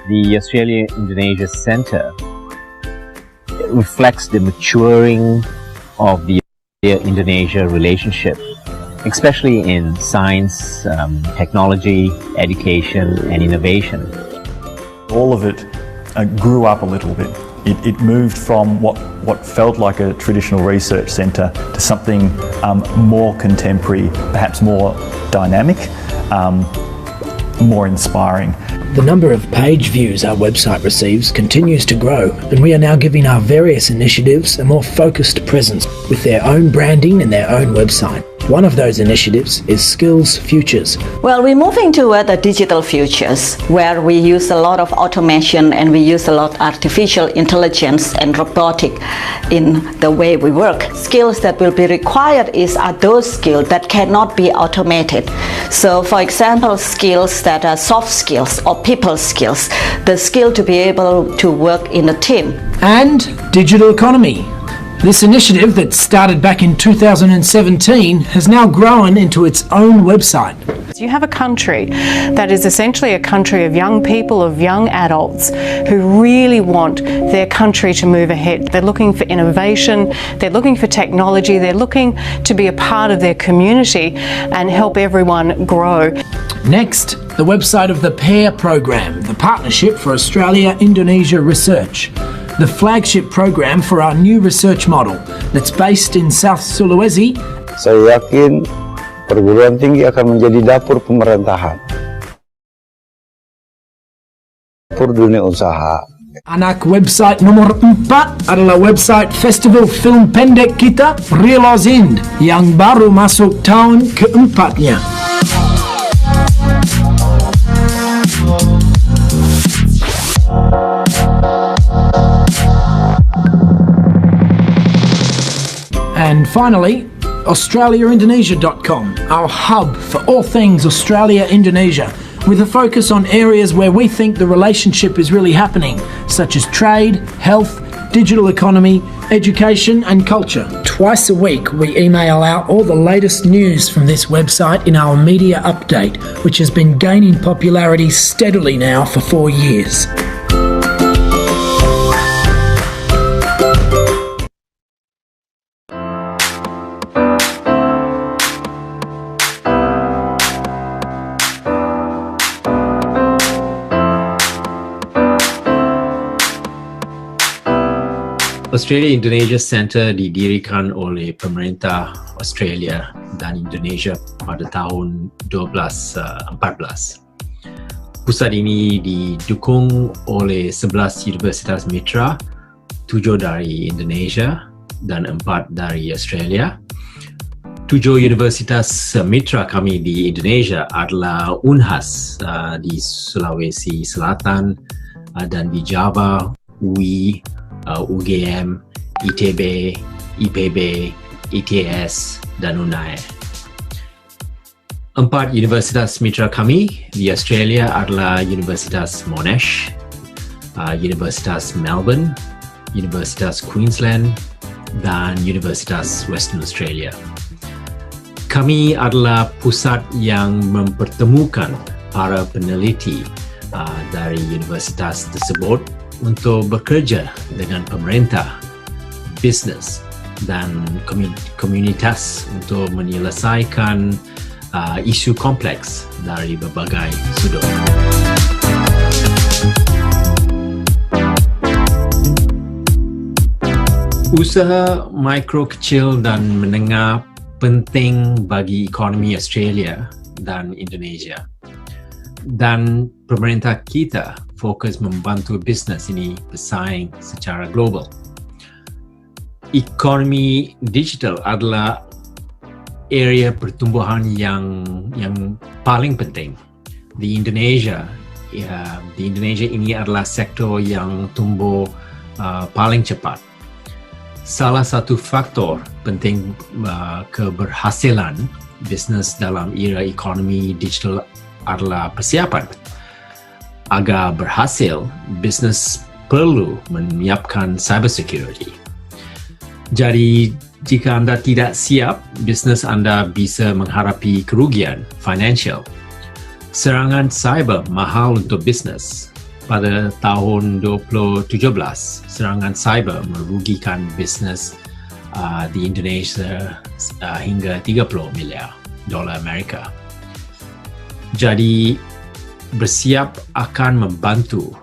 The Australia-Indonesia Centre reflects the maturing of the Australia-Indonesia relationship, especially in science, technology, education and innovation. All of it grew up a little bit. It moved from what felt like a traditional research centre to something more contemporary, perhaps more dynamic, more inspiring. The number of page views our website receives continues to grow, and we are now giving our various initiatives a more focused presence with their own branding and their own website. One of those initiatives is Skills Futures. Well, we're moving toward the digital futures where we use a lot of automation and we use a lot of artificial intelligence and robotic in the way we work. Skills that will be required are those skills that cannot be automated. So, for example, skills that are soft skills or people skills, the skill to be able to work in a team. And digital economy. This initiative that started back in 2017 has now grown into its own website. You have a country that is essentially a country of young people, of young adults who really want their country to move ahead. They're looking for innovation, they're looking for technology, they're looking to be a part of their community and help everyone grow. Next, the website of the PAIR program, the Partnership for Australia-Indonesia Research, the flagship program for our new research model that's based in South Sulawesi. Saya yakin perguruan tinggi akan menjadi dapur pemerintahan, dapur dunia usaha. Anak website nomor 4 adalah website Festival Film Pendek kita, Realize Ind, yang baru masuk tahun keempatnya. And finally, AustraliaIndonesia.com, our hub for all things Australia-Indonesia, with a focus on areas where we think the relationship is really happening, such as trade, health, digital economy, education and culture. Twice a week we email out all the latest news from this website in our media update, which has been gaining popularity steadily now for 4 years. Australia Indonesia Center didirikan oleh pemerintah Australia dan Indonesia pada tahun 1214. Pusat ini didukung oleh 11 universitas mitra, 7 dari Indonesia dan 4 dari Australia. 7 universitas mitra kami di Indonesia adalah UNHAS di Sulawesi Selatan dan di Java, UI, UGM, ITB, IPB, ITS dan UNAIR. 4 universitas mitra kami di Australia adalah Universitas Monash, Universitas Melbourne, Universitas Queensland dan Universitas Western Australia. Kami adalah pusat yang mempertemukan para peneliti dari universitas tersebut untuk bekerja dengan pemerintah, bisnes dan komunitas untuk menyelesaikan isu kompleks dari berbagai sudut. Usaha mikro, kecil dan menengah penting bagi ekonomi Australia dan Indonesia. Dan pemerintah kita fokus membantu bisnes ini bersaing secara global. Ekonomi digital adalah area pertumbuhan yang paling penting di Indonesia. Di Indonesia ini adalah sektor yang tumbuh paling cepat. Salah satu faktor penting keberhasilan bisnes dalam era ekonomi digital adalah persiapan. Agar berhasil, bisnes perlu menyiapkan cyber security. Jadi, jika anda tidak siap, bisnes anda bisa menghadapi kerugian financial. Serangan cyber mahal untuk bisnes. Pada tahun 2017, serangan cyber merugikan bisnes di Indonesia hingga 30 miliar dolar Amerika. Jadi, bersiap akan membantu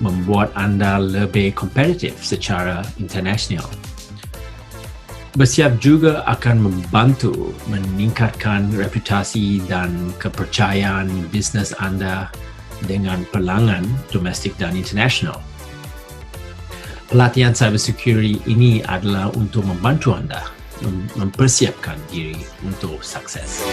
membuat anda lebih kompetitif secara internasional. Bersiap juga akan membantu meningkatkan reputasi dan kepercayaan bisnes anda dengan pelanggan domestik dan internasional. Pelatihan cybersecurity ini adalah untuk membantu anda mempersiapkan diri untuk sukses.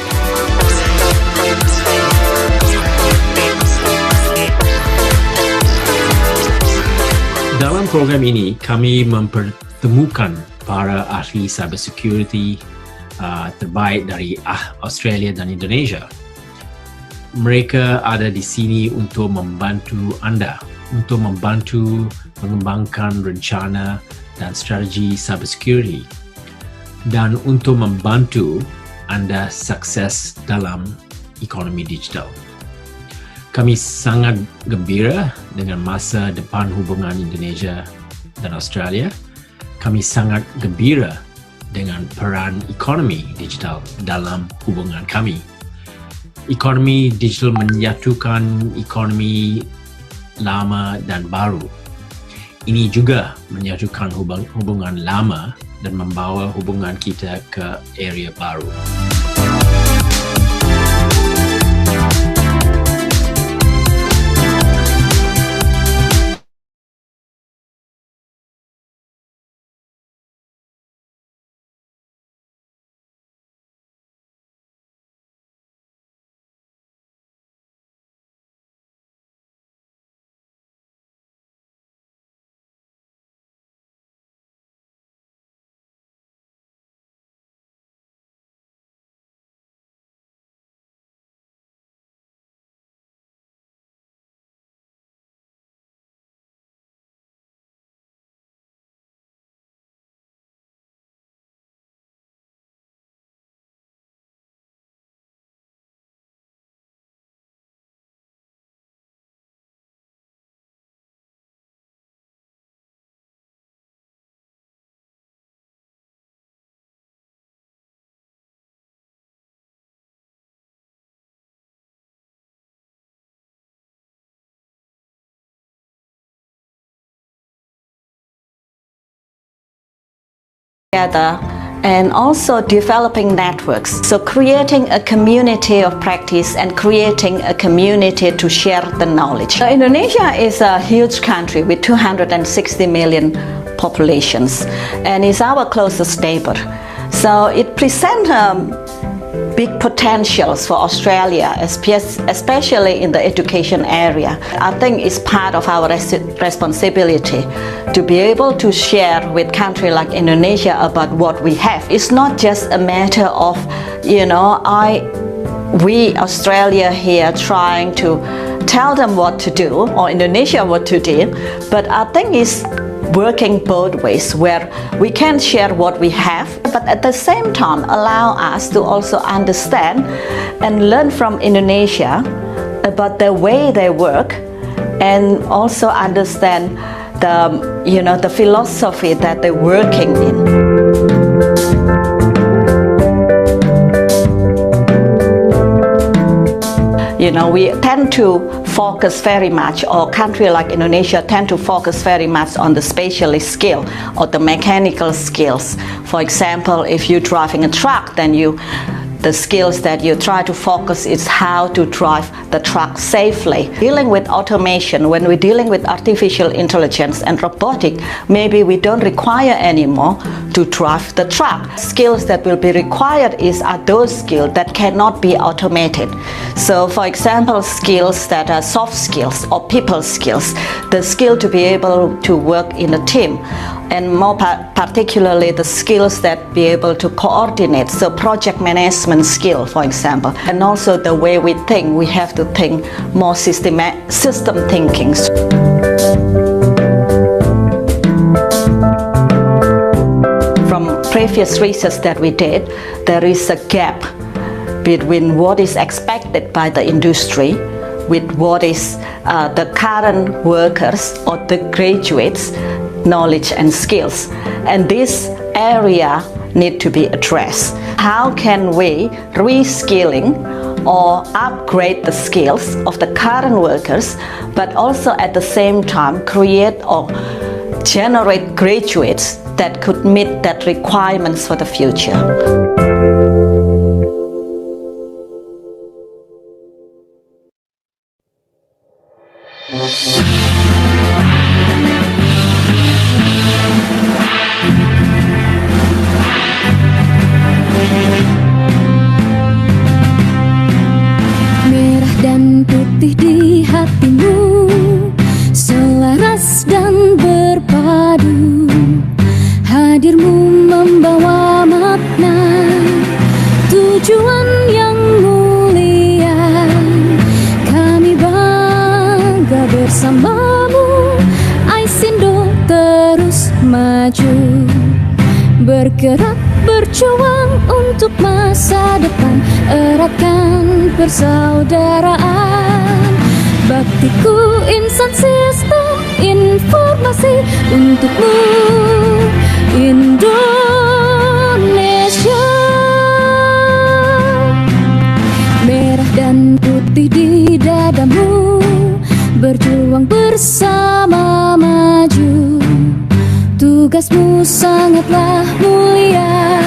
Dalam program ini, kami mempertemukan para ahli cybersecurity terbaik dari Australia dan Indonesia. Mereka ada di sini untuk membantu anda, untuk membantu mengembangkan rencana dan strategi cybersecurity, dan untuk membantu anda sukses dalam ekonomi digital. Kami sangat gembira dengan masa depan hubungan Indonesia dan Australia. Kami sangat gembira dengan peran ekonomi digital dalam hubungan kami. Ekonomi digital menyatukan ekonomi lama dan baru. Ini juga menyatukan hubungan lama dan membawa hubungan kita ke area baru. together and also developing networks. So creating a community of practice and creating a community to share the knowledge. So Indonesia is a huge country with 260 million populations and is our closest neighbor. So it presents big potentials for Australia, especially in the education area. I think it's part of our responsibility to be able to share with countries like Indonesia about what we have. It's not just a matter of, we Australia here trying to tell them what to do or Indonesia what to do, but I think it's working both ways where we can share what we have, but at the same time allow us to also understand and learn from Indonesia about the way they work and also understand the philosophy that they're working in. We tend to focus very much, or country like Indonesia tend to focus very much on the specialist skill or the mechanical skills. For example, if you're driving a truck, then the skills that you try to focus is how to drive the truck safely. Dealing with automation, when we're dealing with artificial intelligence and robotic, maybe we don't require anymore to drive the truck. Skills that will be required are those skills that cannot be automated. So for example, skills that are soft skills or people skills, the skill to be able to work in a team, and more particularly the skills that be able to coordinate, so project management skill, for example, and also the way we think, we have to think more system thinking. From previous research that we did, there is a gap between what is expected by the industry with what is the current workers or the graduates knowledge and skills, and this area need to be addressed. How can we reskilling or upgrade the skills of the current workers, but also at the same time create or generate graduates that could meet that requirements for the future? Hadirmu membawa makna tujuan yang mulia. Kami bangga bersamamu, Aisindo terus maju, bergerak berjuang untuk masa depan, eratkan persaudaraan. Baktiku insan sistem informasi untukmu, Indonesia. Merah dan putih di dadamu, berjuang bersama maju. Tugasmu sangatlah mulia,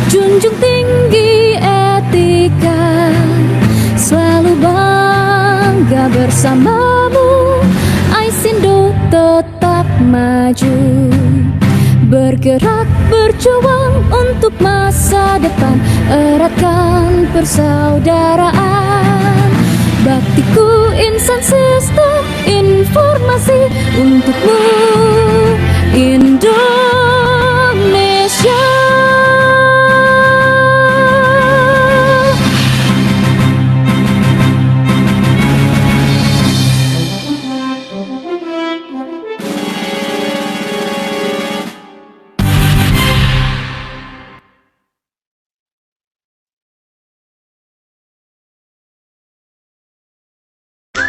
junjung tinggi etika, selalu bangga bersamamu, Aisindo tetap maju, bergerak berjuang untuk masa depan, eratkan persaudaraan. Baktiku insan sistem informasi untukmu, Indonesia.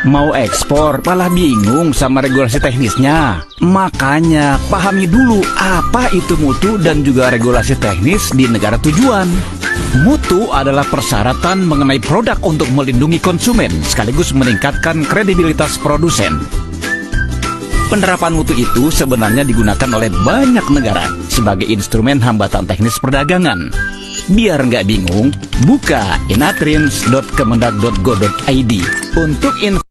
Mau ekspor malah bingung sama regulasi teknisnya. Makanya pahami dulu apa itu mutu dan juga regulasi teknis di negara tujuan. Mutu adalah persyaratan mengenai produk untuk melindungi konsumen sekaligus meningkatkan kredibilitas produsen. Penerapan mutu itu sebenarnya digunakan oleh banyak negara. sebagai instrumen hambatan teknis perdagangan. Biar nggak bingung, buka inatrins.kemendag.go.id untuk info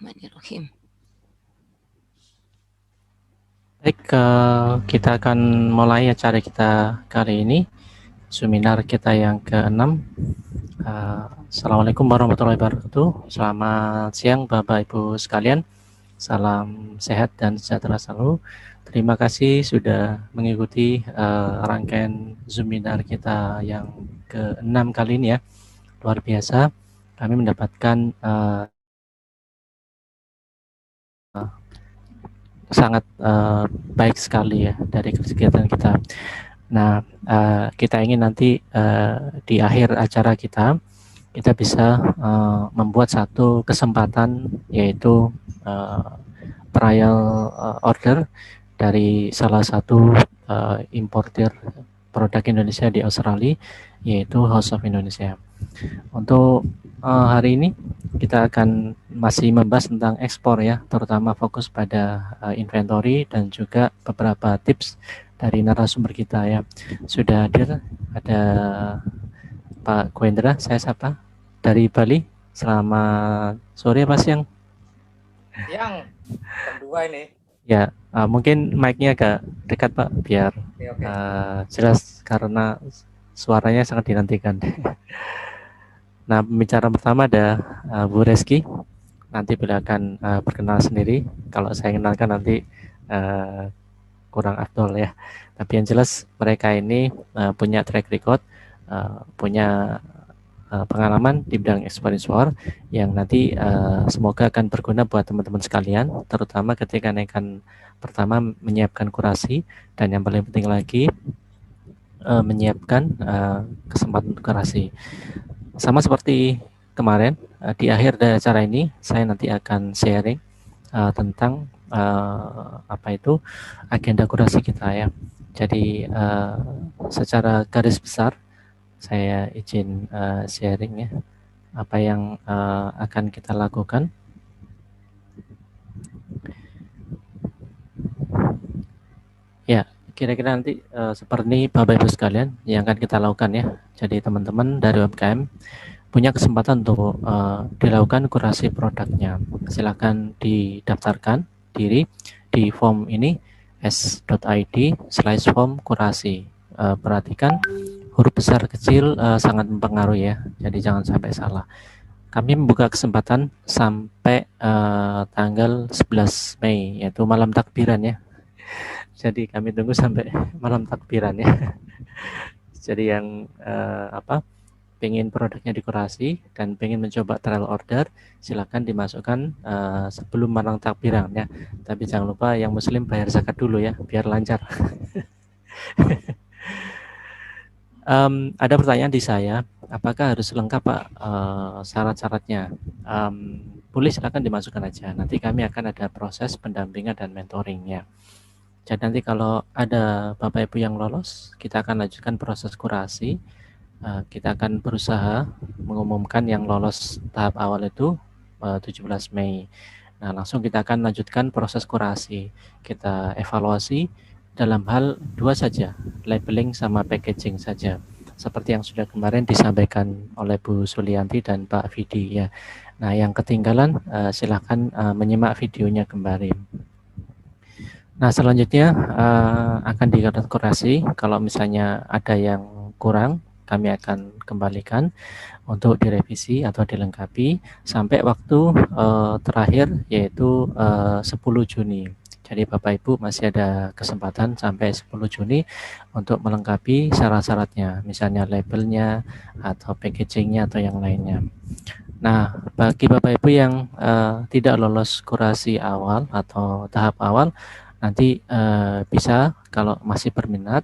Bismillahirrahmanirrahim. Baik, kita akan mulai acara kita kali ini, seminar kita yang ke-6. Assalamualaikum warahmatullahi wabarakatuh. Selamat siang Bapak Ibu sekalian. Salam sehat dan sejahtera selalu. Terima kasih sudah mengikuti rangkaian seminar kita yang ke-6 kali ini ya. Luar biasa. Kami mendapatkan sangat baik sekali ya dari kegiatan kita. Nah, kita ingin nanti di akhir acara kita bisa membuat satu kesempatan, yaitu trial order dari salah satu importer produk Indonesia di Australia, yaitu House of Indonesia. Untuk hari ini kita akan masih membahas tentang ekspor ya, terutama fokus pada inventory dan juga beberapa tips dari narasumber kita ya. Sudah hadir, ada Pak Gwendra, saya sapa, dari Bali. Selamat sore Pak Siang. Siang, jam 2 ini. Ya, mungkin mic-nya agak dekat Pak, biar jelas karena suaranya sangat dinantikan. Nah, pembicara pertama ada Bu Reski. Nanti beliau akan berkenal sendiri. Kalau saya kenalkan nanti kurang afdol ya. Tapi yang jelas mereka ini punya track record, punya pengalaman di bidang ekspor yang nanti semoga akan berguna buat teman-teman sekalian, terutama ketika akan pertama menyiapkan kurasi, dan yang paling penting lagi menyiapkan kesempatan kurasi. Sama seperti kemarin, di akhir dari acara ini saya nanti akan sharing tentang agenda kurasi kita ya. Jadi secara garis besar saya izin sharing ya, apa yang akan kita lakukan. Ya, kira-kira nanti seperti Bapak Ibu sekalian yang akan kita lakukan ya. Jadi teman-teman dari UMKM punya kesempatan untuk dilakukan kurasi produknya. Silakan didaftarkan diri di form ini, s.id/form kurasi. Perhatikan huruf besar kecil sangat mempengaruhi ya, jadi jangan sampai salah. Kami membuka kesempatan sampai tanggal 11 Mei, yaitu malam takbiran ya. Jadi kami tunggu sampai malam takbiran ya. Jadi yang pengen produknya dikurasi dan pengen mencoba trial order, silakan dimasukkan sebelum malam takbiran ya. Tapi jangan lupa yang muslim bayar zakat dulu ya, biar lancar. Ada pertanyaan di saya, apakah harus lengkap Pak syarat-syaratnya? Boleh silakan dimasukkan aja. Nanti kami akan ada proses pendampingan dan mentoringnya. Jadi nanti kalau ada Bapak Ibu yang lolos, kita akan lanjutkan proses kurasi. Kita akan berusaha mengumumkan yang lolos tahap awal itu 17 Mei. Nah, langsung kita akan lanjutkan proses kurasi. Kita evaluasi dalam hal dua saja, labeling sama packaging saja, seperti yang sudah kemarin disampaikan oleh Bu Sulianti dan Pak Vidi ya. Nah, yang ketinggalan silakan menyimak videonya kembali. Nah, selanjutnya akan dikategorasi. Kalau misalnya ada yang kurang, kami akan kembalikan untuk direvisi atau dilengkapi sampai waktu terakhir, yaitu 10 Juni. Jadi Bapak Ibu masih ada kesempatan sampai 10 Juni untuk melengkapi syarat-syaratnya, misalnya labelnya atau packagingnya atau yang lainnya. Nah, bagi Bapak Ibu yang tidak lolos kurasi awal atau tahap awal, nanti bisa kalau masih berminat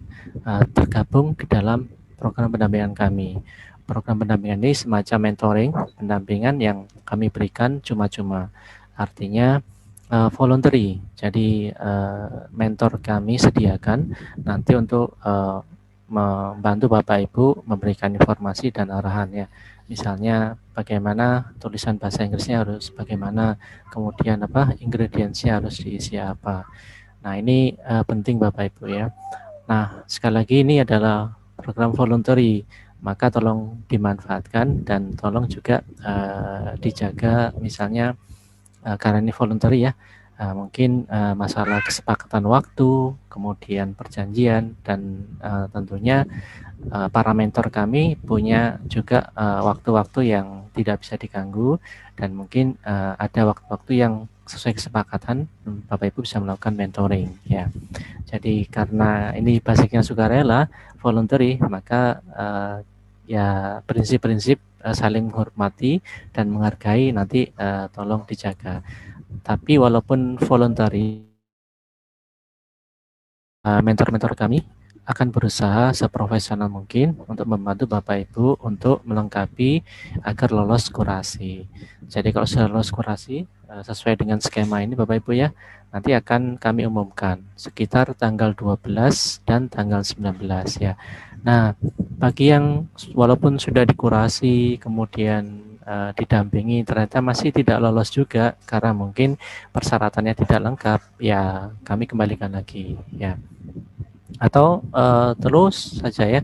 tergabung di dalam program pendampingan kami. Program pendampingan ini semacam mentoring, pendampingan yang kami berikan cuma-cuma. Artinya voluntary. Jadi mentor kami sediakan nanti untuk membantu Bapak Ibu memberikan informasi dan arahan ya. Misalnya bagaimana tulisan bahasa Inggrisnya harus bagaimana, kemudian ingredientsnya harus diisi apa. Nah, ini penting Bapak Ibu ya. Nah, sekali lagi ini adalah program voluntary, maka tolong dimanfaatkan dan tolong juga dijaga misalnya karena ini voluntary ya, mungkin masalah kesepakatan waktu, kemudian perjanjian, dan tentunya para mentor kami punya juga waktu-waktu yang tidak bisa diganggu, dan mungkin ada waktu-waktu yang sesuai kesepakatan Bapak Ibu bisa melakukan mentoring ya. Jadi karena ini basicnya sukarela, voluntary, maka ya prinsip-prinsip saling menghormati dan menghargai nanti tolong dijaga. Tapi walaupun voluntary, mentor-mentor kami akan berusaha seprofesional mungkin untuk membantu Bapak Ibu untuk melengkapi agar lolos kurasi. Jadi kalau sudah lolos kurasi sesuai dengan skema ini Bapak Ibu ya, nanti akan kami umumkan sekitar tanggal 12 dan tanggal 19 ya. Nah, bagi yang walaupun sudah dikurasi kemudian didampingi ternyata masih tidak lolos juga karena mungkin persyaratannya tidak lengkap, ya kami kembalikan lagi ya. Atau terus saja ya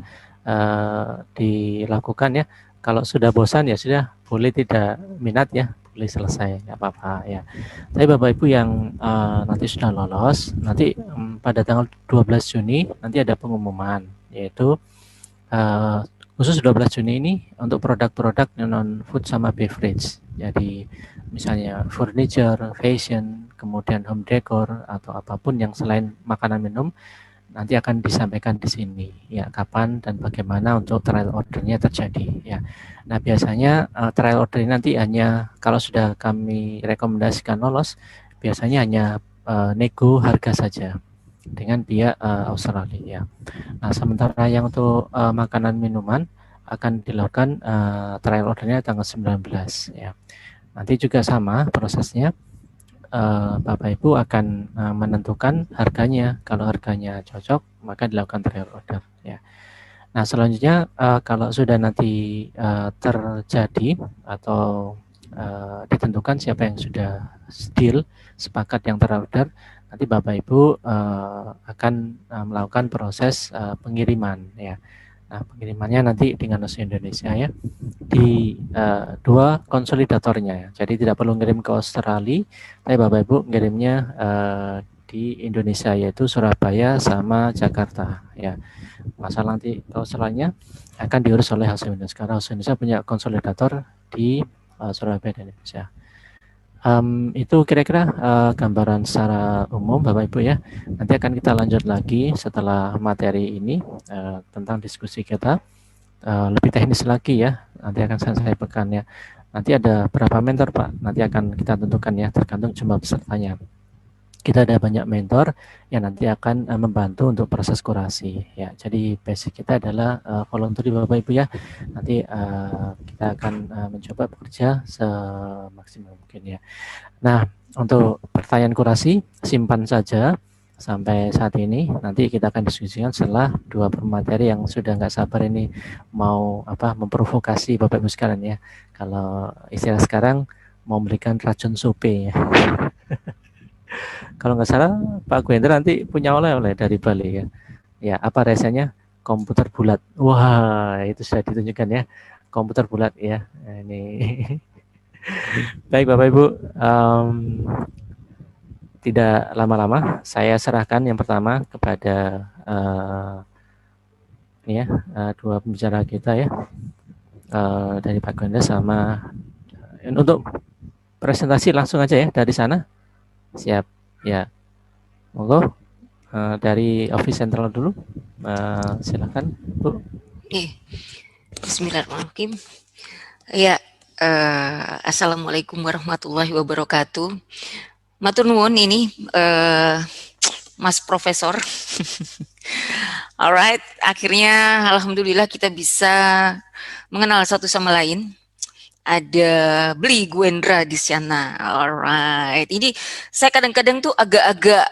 dilakukan ya. Kalau sudah bosan ya sudah, boleh tidak minat ya, boleh selesai, nggak apa-apa ya. Tapi Bapak Ibu yang nanti sudah lolos, nanti pada tanggal 12 Juni nanti ada pengumuman, yaitu khusus 12 Juni ini untuk produk-produk non food sama beverage. Jadi misalnya furniture, fashion, kemudian home decor atau apapun yang selain makanan minum nanti akan disampaikan di sini ya, kapan dan bagaimana untuk trial ordernya terjadi ya. Nah biasanya trial order ini nanti hanya kalau sudah kami rekomendasikan lolos, biasanya hanya nego harga saja dengan pihak Australia ya. Nah sementara yang untuk makanan minuman akan dilakukan trial ordernya tanggal 19 ya. Nanti juga sama prosesnya. Bapak Ibu akan menentukan harganya. Kalau harganya cocok, maka dilakukan trial order ya. Nah selanjutnya kalau sudah nanti terjadi atau ditentukan siapa yang sudah deal sepakat yang terorder, nanti Bapak Ibu akan melakukan proses pengiriman ya. Nah, pengirimannya nanti dengan Nosi Indonesia ya di dua konsolidatornya ya. Jadi tidak perlu ngirim ke Australia, tapi Bapak Ibu ngirimnya di Indonesia yaitu Surabaya sama Jakarta ya. Masalah nanti ke Australia akan diurus oleh House Indonesia karena House Indonesia punya konsolidator di Surabaya dan Indonesia. Itu kira-kira gambaran secara umum Bapak Ibu ya. Nanti akan kita lanjut lagi setelah materi ini tentang diskusi kita lebih teknis lagi ya. Nanti akan saya sampaikan ya. Nanti ada berapa mentor Pak? Nanti akan kita tentukan ya, tergantung jumlah pesertanya. Kita ada banyak mentor yang nanti akan membantu untuk proses kurasi ya. Jadi basic kita adalah voluntary Bapak Ibu ya. Nanti kita akan mencoba bekerja semaksimal mungkin ya. Nah, untuk pertanyaan kurasi simpan saja sampai saat ini. Nanti kita akan diskusikan setelah dua materi yang sudah nggak sabar ini mau memprovokasi Bapak Ibu sekalian ya. Kalau istilah sekarang mau memberikan racun sope ya. Kalau nggak salah Pak Gwendra nanti punya oleh-oleh dari Bali ya. Ya, apa rasanya? Komputer bulat. Wah, itu sudah ditunjukkan ya. Komputer bulat ya. Ini. Baik Bapak Ibu, tidak lama-lama saya serahkan yang pertama kepada ini ya, dua pembicara kita ya. Dari Pak Gwendra sama untuk presentasi langsung aja ya dari sana. Siap ya, monggo dari Office Central dulu, silakan Bu. Bismillahirrahmanirrahim. Ya, assalamualaikum warahmatullahi wabarakatuh. Matur nuwun ini Mas Profesor. Alright, akhirnya alhamdulillah kita bisa mengenal satu sama lain. Ada Bli Gwendra di sana. Alright. Ini saya kadang-kadang tuh agak-agak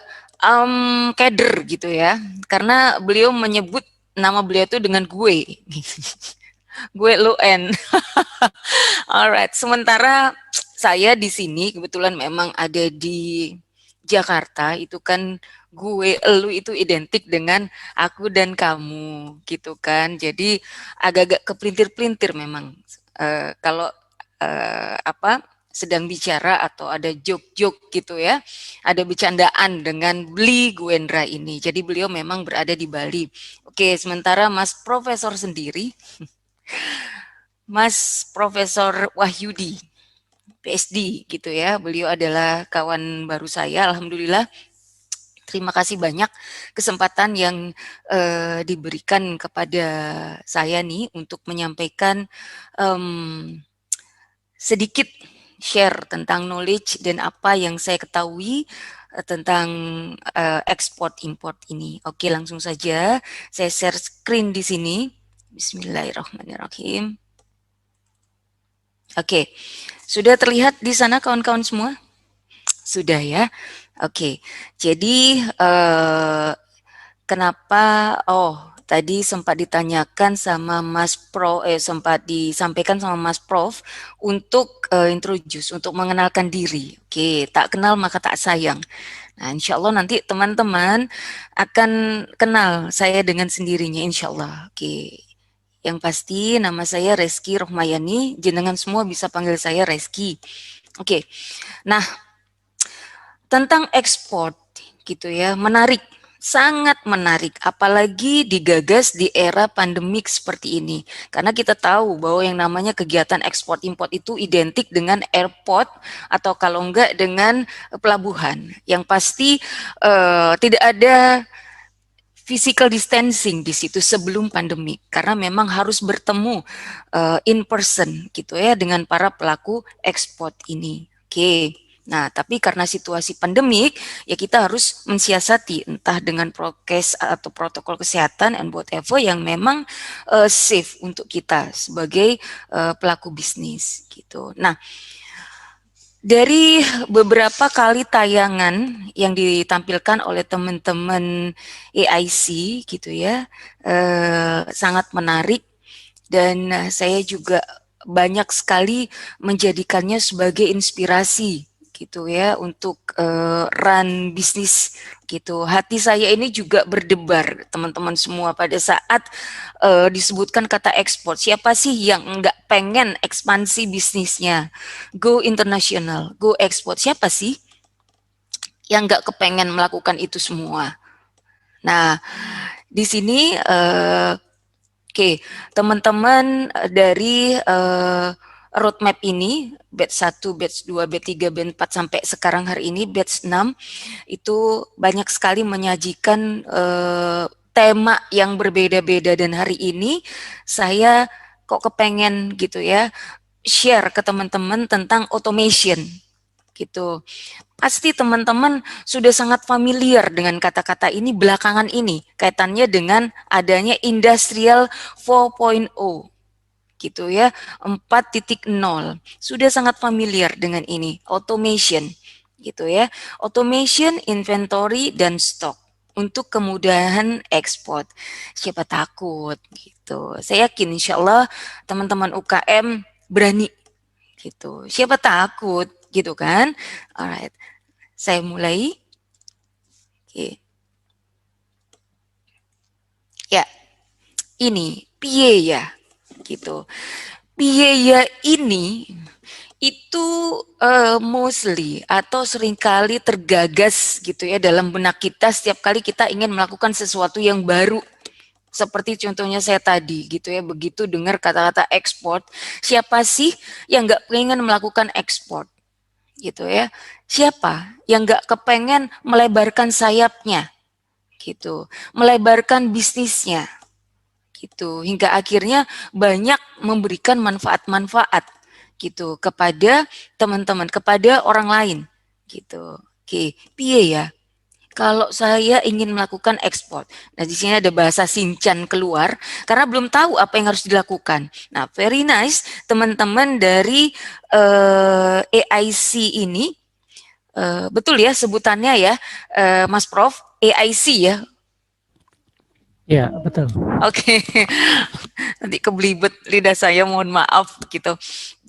keder gitu ya. Karena beliau menyebut nama beliau tuh dengan gue. Gue lu N. Alright. Sementara saya di sini kebetulan memang ada di Jakarta, itu kan gue, lu itu identik dengan aku dan kamu gitu kan. Jadi agak-agak kepelintir-pelintir memang. Kalau sedang bicara atau ada joke-joke gitu ya, ada bercandaan dengan Bli Gwendra ini. Jadi beliau memang berada di Bali. Oke, sementara Mas Profesor sendiri, Mas Profesor Wahyudi, PSD gitu ya, beliau adalah kawan baru saya, alhamdulillah. Terima kasih banyak kesempatan yang diberikan kepada saya nih untuk menyampaikan sedikit share tentang knowledge dan apa yang saya ketahui tentang ekspor import ini. Oke, langsung saja saya share screen di sini. Bismillahirrahmanirrahim. Oke, sudah terlihat di sana kawan-kawan semua? Sudah ya. Oke, jadi kenapa? Tadi sempat ditanyakan sama Mas Pro, sempat disampaikan sama Mas Prof untuk introduce, untuk mengenalkan diri. Oke, tak kenal maka tak sayang. Nah, insya Allah nanti teman-teman akan kenal saya dengan sendirinya, insya Allah. Oke, yang pasti nama saya Reski Rohmayani, jenengan semua bisa panggil saya Reski. Oke, nah tentang ekspor gitu ya, menarik, sangat menarik, apalagi digagas di era pandemik seperti ini. Karena kita tahu bahwa yang namanya kegiatan ekspor import itu identik dengan airport atau kalau enggak dengan pelabuhan. Yang pasti tidak ada physical distancing di situ sebelum pandemik, karena memang harus bertemu in person gitu ya dengan para pelaku ekspor ini. Oke. Nah, tapi karena situasi pandemik, ya kita harus mensiasati entah dengan prokes atau protokol kesehatan and whatever yang memang safe untuk kita sebagai pelaku bisnis gitu. Nah, dari beberapa kali tayangan yang ditampilkan oleh teman-teman AIC gitu ya, sangat menarik dan saya juga banyak sekali menjadikannya sebagai inspirasi gitu ya untuk run bisnis gitu. Hati saya ini juga berdebar teman-teman semua pada saat disebutkan kata ekspor. Siapa sih yang enggak pengen ekspansi bisnisnya, go international, go ekspor? Siapa sih yang enggak kepengen melakukan itu semua? Nah, di sini oke, teman-teman dari roadmap ini, batch 1, batch 2, batch 3, batch 4 sampai sekarang hari ini batch 6 itu banyak sekali menyajikan tema yang berbeda-beda dan hari ini saya kok kepengen gitu ya share ke teman-teman tentang automation gitu. Pasti teman-teman sudah sangat familiar dengan kata-kata ini belakangan ini kaitannya dengan adanya Industrial 4.0 gitu ya, 4.0. Sudah sangat familiar dengan ini, automation gitu ya. Automation, inventory dan stok untuk kemudahan ekspor. Siapa takut gitu. Saya yakin insya Allah teman-teman UKM berani gitu. Siapa takut gitu kan. Alright, saya mulai. Oke. Ya, ini piye ya gitu. Biaya ini itu mostly atau seringkali tergagas gitu ya dalam benak kita setiap kali kita ingin melakukan sesuatu yang baru. Seperti contohnya saya tadi gitu ya, begitu dengar kata-kata ekspor, siapa sih yang nggak pengen melakukan ekspor gitu ya? Siapa yang nggak kepengen melebarkan sayapnya gitu, melebarkan bisnisnya gitu, hingga akhirnya banyak memberikan manfaat-manfaat gitu kepada teman-teman, kepada orang lain gitu. Oke, piye ya? Kalau saya ingin melakukan ekspor, nah di sini ada bahasa Sinchan keluar karena belum tahu apa yang harus dilakukan. Nah, very nice teman-teman dari AIC ini, betul ya sebutannya ya, Mas Prof, AIC ya. Ya, betul. Oke, nanti kebelibet lidah saya, mohon maaf gitu.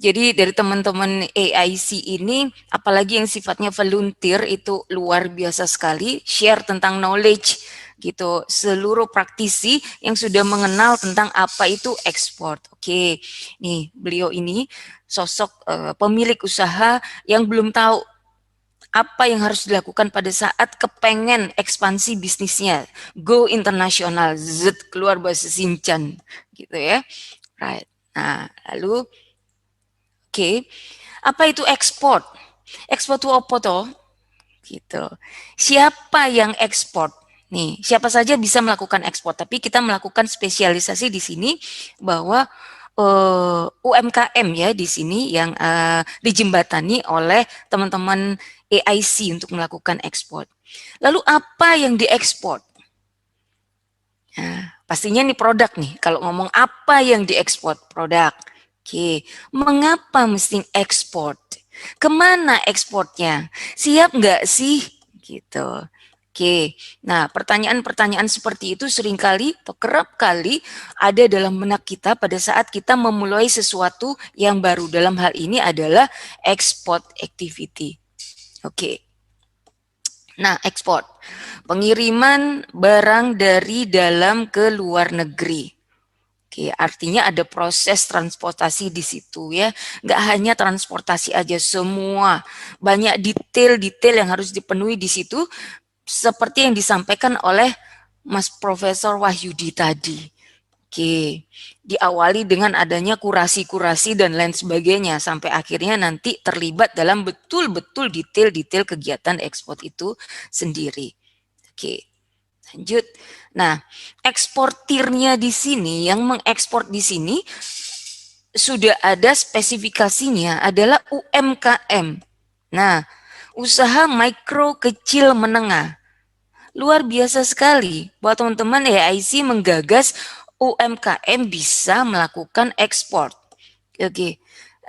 Jadi dari teman-teman AIC ini, apalagi yang sifatnya volunteer itu luar biasa sekali, share tentang knowledge gitu, seluruh praktisi yang sudah mengenal tentang apa itu ekspor. Oke, nih beliau ini sosok pemilik usaha yang belum tahu apa yang harus dilakukan pada saat kepengen ekspansi bisnisnya, go internasional, keluar bahasa Sinchan, gitu ya. Right. Nah, lalu Oke, apa itu ekspor? Ekspor itu apa toh? Gitu. Siapa yang ekspor? Nih, siapa saja bisa melakukan ekspor, tapi kita melakukan spesialisasi di sini bahwa UMKM ya di sini yang dijembatani oleh teman-teman AIC untuk melakukan ekspor. Lalu apa yang diekspor? Nah, pastinya nih produk nih. Kalau ngomong apa yang diekspor, produk. Oke, mengapa mesti ekspor? Kemana ekspornya? Siap nggak sih? Gitu. Oke, nah pertanyaan-pertanyaan seperti itu seringkali atau kerap kali ada dalam benak kita pada saat kita memulai sesuatu yang baru. Dalam hal ini adalah export activity. Oke. Nah, ekspor. Pengiriman barang dari dalam ke luar negeri. Oke, artinya ada proses transportasi di situ ya. Nggak hanya transportasi aja, semua. Banyak detail-detail yang harus dipenuhi di situ. Seperti yang disampaikan oleh Mas Profesor Wahyudi tadi. Oke, diawali dengan adanya kurasi-kurasi dan lain sebagainya. Sampai akhirnya nanti terlibat dalam betul-betul detail-detail kegiatan ekspor itu sendiri. Oke. Lanjut. Nah, eksportirnya di sini, yang mengekspor di sini sudah ada spesifikasinya adalah UMKM. Nah, usaha mikro kecil menengah. Luar biasa sekali buat teman-teman AIC menggagas UMKM bisa melakukan ekspor. Oke,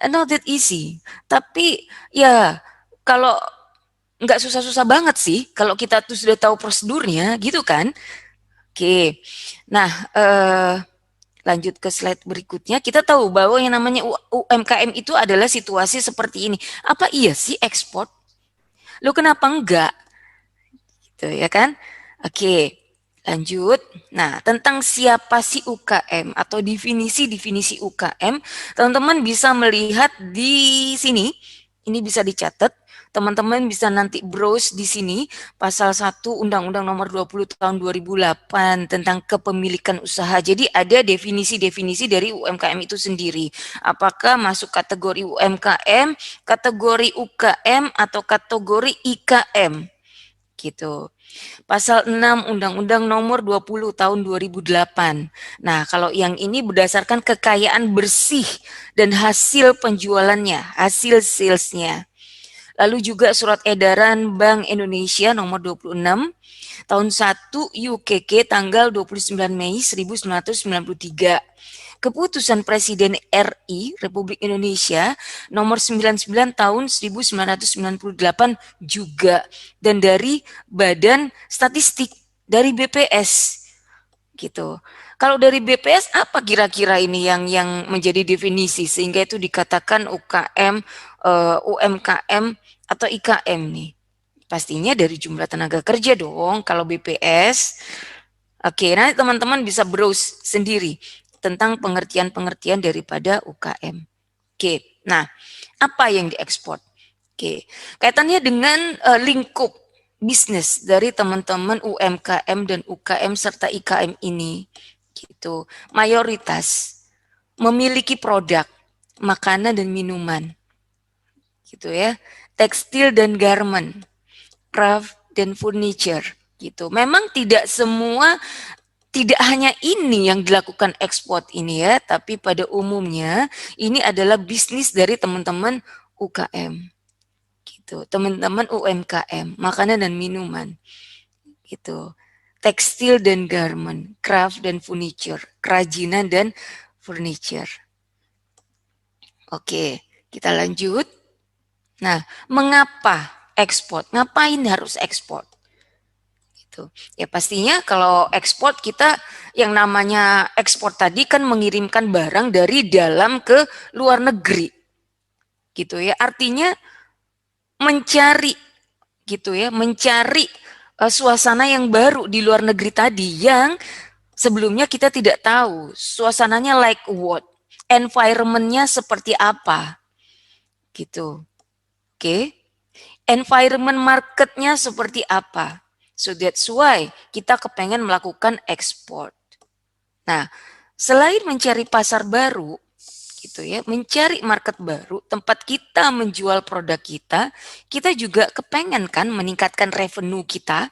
not that easy. Tapi ya kalau nggak susah-susah banget sih kalau kita tuh sudah tahu prosedurnya gitu kan. Oke, nah lanjut ke slide berikutnya. Kita tahu bahwa yang namanya UMKM itu adalah situasi seperti ini. Apa iya sih ekspor? Lo kenapa enggak? Gitu ya kan. Oke, lanjut. Nah, tentang siapa sih UKM atau definisi-definisi UKM, teman-teman bisa melihat di sini. Ini bisa dicatat. Teman-teman bisa nanti browse di sini pasal 1 Undang-Undang Nomor 20 tahun 2008 tentang kepemilikan usaha. Jadi ada definisi-definisi dari UMKM itu sendiri. Apakah masuk kategori UMKM, kategori UKM atau kategori IKM? Gitu. Pasal 6 Undang-Undang Nomor 20 tahun 2008. Nah, kalau yang ini berdasarkan kekayaan bersih dan hasil penjualannya, hasil salesnya. Lalu juga surat edaran Bank Indonesia nomor 26 tahun 1 UKK tanggal 29 Mei 1993. Keputusan Presiden RI Republik Indonesia nomor 99 tahun 1998 juga, dan dari Badan Statistik dari BPS gitu. Kalau dari BPS apa kira-kira ini yang menjadi definisi sehingga itu dikatakan UKM, UMKM atau IKM nih? Pastinya dari jumlah tenaga kerja dong kalau BPS. Oke, nanti teman-teman bisa browse sendiri tentang pengertian-pengertian daripada UKM. Oke, nah apa yang diekspor? Oke, kaitannya dengan lingkup bisnis dari teman-teman UMKM dan UKM serta IKM ini. Gitu. Mayoritas memiliki produk makanan dan minuman. Gitu ya. Tekstil dan garment, craft dan furniture gitu. Memang tidak semua, tidak hanya ini yang dilakukan ekspor ini ya, tapi pada umumnya ini adalah bisnis dari teman-teman UKM. Gitu. Teman-teman UMKM, makanan dan minuman. Gitu. Tekstil dan garment, craft dan furniture, kerajinan dan furniture. Oke, kita lanjut. Nah, mengapa ekspor? Ngapain harus ekspor? Gitu. Ya pastinya kalau ekspor kita yang namanya ekspor tadi kan mengirimkan barang dari dalam ke luar negeri. gitu ya. Artinya mencari gitu ya, mencari suasana yang baru di luar negeri tadi yang sebelumnya kita tidak tahu. Suasananya like what? Environment-nya seperti apa? Gitu. Oke. Environment marketnya seperti apa? So that's why kita kepengen melakukan ekspor. Nah, selain mencari pasar baru, gitu ya, mencari market baru, tempat kita menjual produk kita juga kepengen kan meningkatkan revenue kita.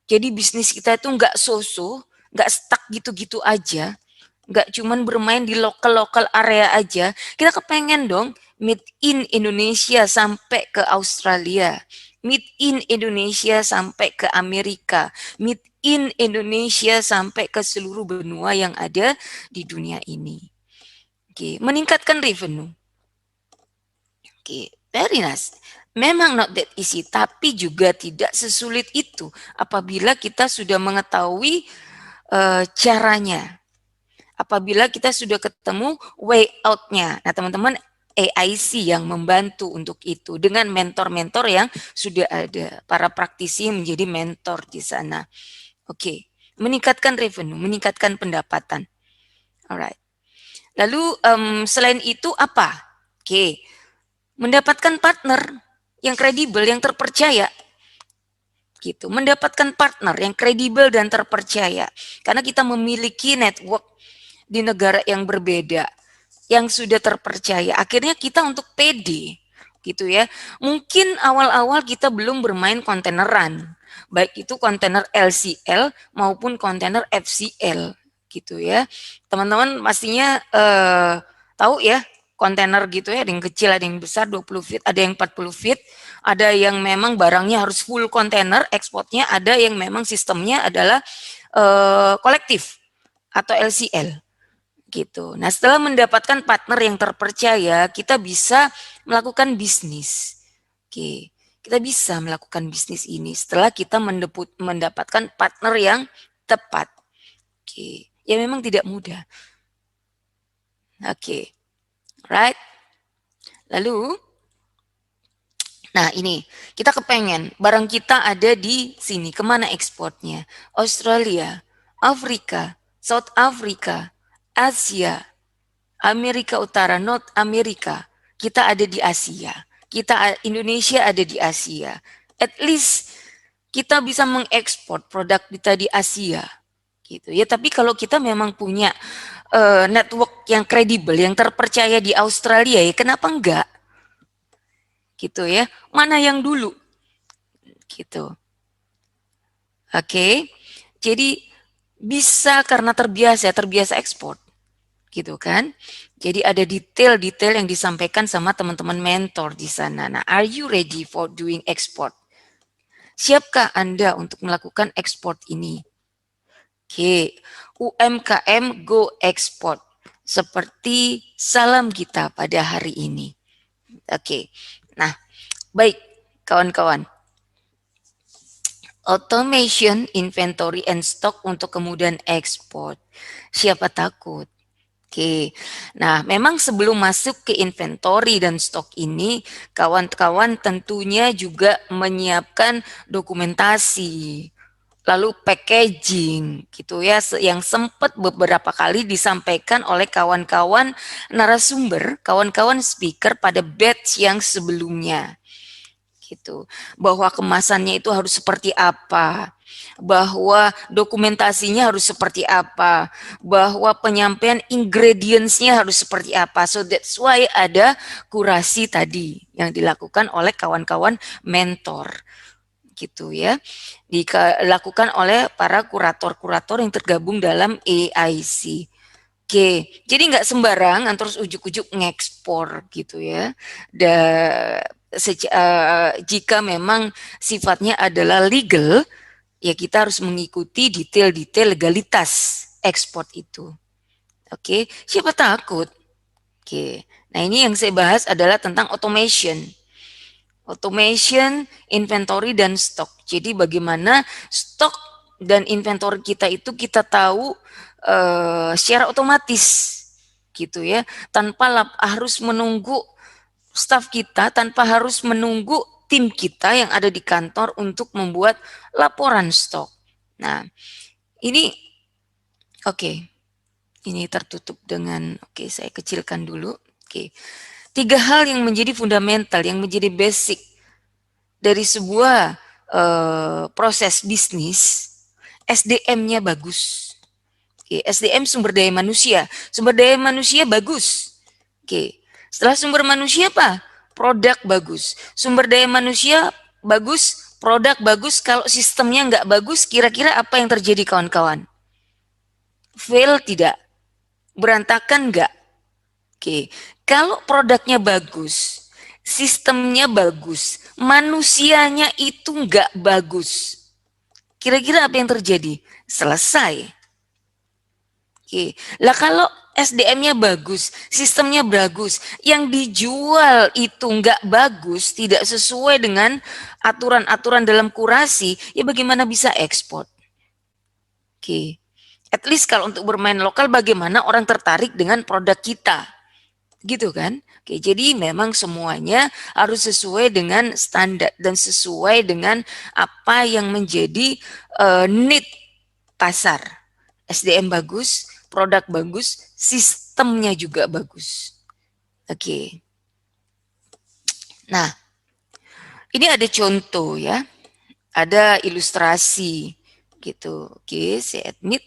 Jadi bisnis kita itu nggak so-so, nggak stuck gitu-gitu aja, nggak cuman bermain di lokal area aja. Kita kepengen dong made in Indonesia sampai ke Australia, made in Indonesia sampai ke Amerika, made in Indonesia sampai ke seluruh benua yang ada di dunia ini. Oke, meningkatkan revenue. Oke, very nice. Memang not that easy, tapi juga tidak sesulit itu apabila kita sudah mengetahui caranya. Apabila kita sudah ketemu way out-nya. Nah, teman-teman, AIC yang membantu untuk itu dengan mentor-mentor yang sudah ada. Para praktisi menjadi mentor di sana. Oke, meningkatkan revenue, meningkatkan pendapatan. Alright. Lalu selain itu apa? Oke, mendapatkan partner yang kredibel, yang terpercaya. Gitu, mendapatkan partner yang kredibel dan terpercaya. Karena kita memiliki network di negara yang berbeda, yang sudah terpercaya. Akhirnya kita untuk pede, gitu ya. Mungkin awal-awal kita belum bermain kontaineran, baik itu kontainer LCL maupun kontainer FCL. Gitu ya, teman-teman pastinya tahu ya kontainer gitu ya, ada yang kecil, ada yang besar 20 feet, ada yang 40 feet, ada yang memang barangnya harus full kontainer ekspornya, ada yang memang sistemnya adalah kolektif atau LCL gitu. Nah, setelah mendapatkan partner yang terpercaya, kita bisa melakukan bisnis. Oke, kita bisa melakukan bisnis ini setelah kita mendapatkan partner yang tepat. Oke. Ya memang tidak mudah. Oke. Right? Lalu, nah ini, kita kepengen barang kita ada di sini. Kemana ekspornya? Australia, Afrika, South Africa, Asia, Amerika Utara, North America. Kita ada di Asia. Indonesia ada di Asia. At least kita bisa mengekspor produk kita di Asia. Gitu ya, tapi kalau kita memang punya network yang kredibel, yang terpercaya di Australia, ya kenapa enggak? Gitu ya, mana yang dulu? Gitu. Oke, jadi bisa karena terbiasa ekspor, gitu kan? Jadi ada detail-detail yang disampaikan sama teman-teman mentor di sana. Nah, are you ready for doing export? Siapkah Anda untuk melakukan ekspor ini? Oke, UMKM Go Export seperti salam kita pada hari ini. Oke, nah baik kawan-kawan. Automation, inventory, and stock untuk kemudian ekspor. Siapa takut? Oke, nah memang sebelum masuk ke inventory dan stok ini, kawan-kawan tentunya juga menyiapkan dokumentasi, lalu packaging gitu ya, yang sempat beberapa kali disampaikan oleh kawan-kawan narasumber, kawan-kawan speaker pada batch yang sebelumnya gitu, bahwa kemasannya itu harus seperti apa, bahwa dokumentasinya harus seperti apa, bahwa penyampaian ingredients-nya harus seperti apa. So that's why ada kurasi tadi yang dilakukan oleh kawan-kawan mentor gitu ya, dilakukan oleh para kurator-kurator yang tergabung dalam AIC. Oke, jadi nggak sembarang terus ujuk-ujuk ngekspor gitu ya. Jika memang sifatnya adalah legal, ya kita harus mengikuti detail-detail legalitas ekspor itu. Oke, siapa takut? Oke, nah ini yang saya bahas adalah tentang automation. Automation, inventory, dan stok. Jadi bagaimana stok dan inventory kita itu kita tahu secara otomatis gitu ya, tanpa harus menunggu staf kita tanpa harus menunggu tim kita yang ada di kantor untuk membuat laporan stok. Nah, ini oke. Ini tertutup dengan saya kecilkan dulu. 3 hal yang menjadi fundamental, yang menjadi basic dari sebuah proses bisnis. SDM-nya bagus. SDM sumber daya manusia. Sumber daya manusia bagus. Setelah sumber manusia apa? Produk bagus. Sumber daya manusia bagus, produk bagus. Kalau sistemnya nggak bagus, kira-kira apa yang terjadi kawan-kawan? Fail tidak? Berantakan nggak? Kalau produknya bagus, sistemnya bagus, manusianya itu nggak bagus, kira-kira apa yang terjadi? Selesai. Lah kalau SDM-nya bagus, sistemnya bagus, yang dijual itu nggak bagus, tidak sesuai dengan aturan-aturan dalam kurasi, ya bagaimana bisa ekspor? At least kalau untuk bermain lokal, bagaimana orang tertarik dengan produk kita, gitu kan? Jadi memang semuanya harus sesuai dengan standar dan sesuai dengan apa yang menjadi need pasar. SDM bagus, produk bagus, sistemnya juga bagus. Nah, ini ada contoh ya, ada ilustrasi gitu. Saya admit.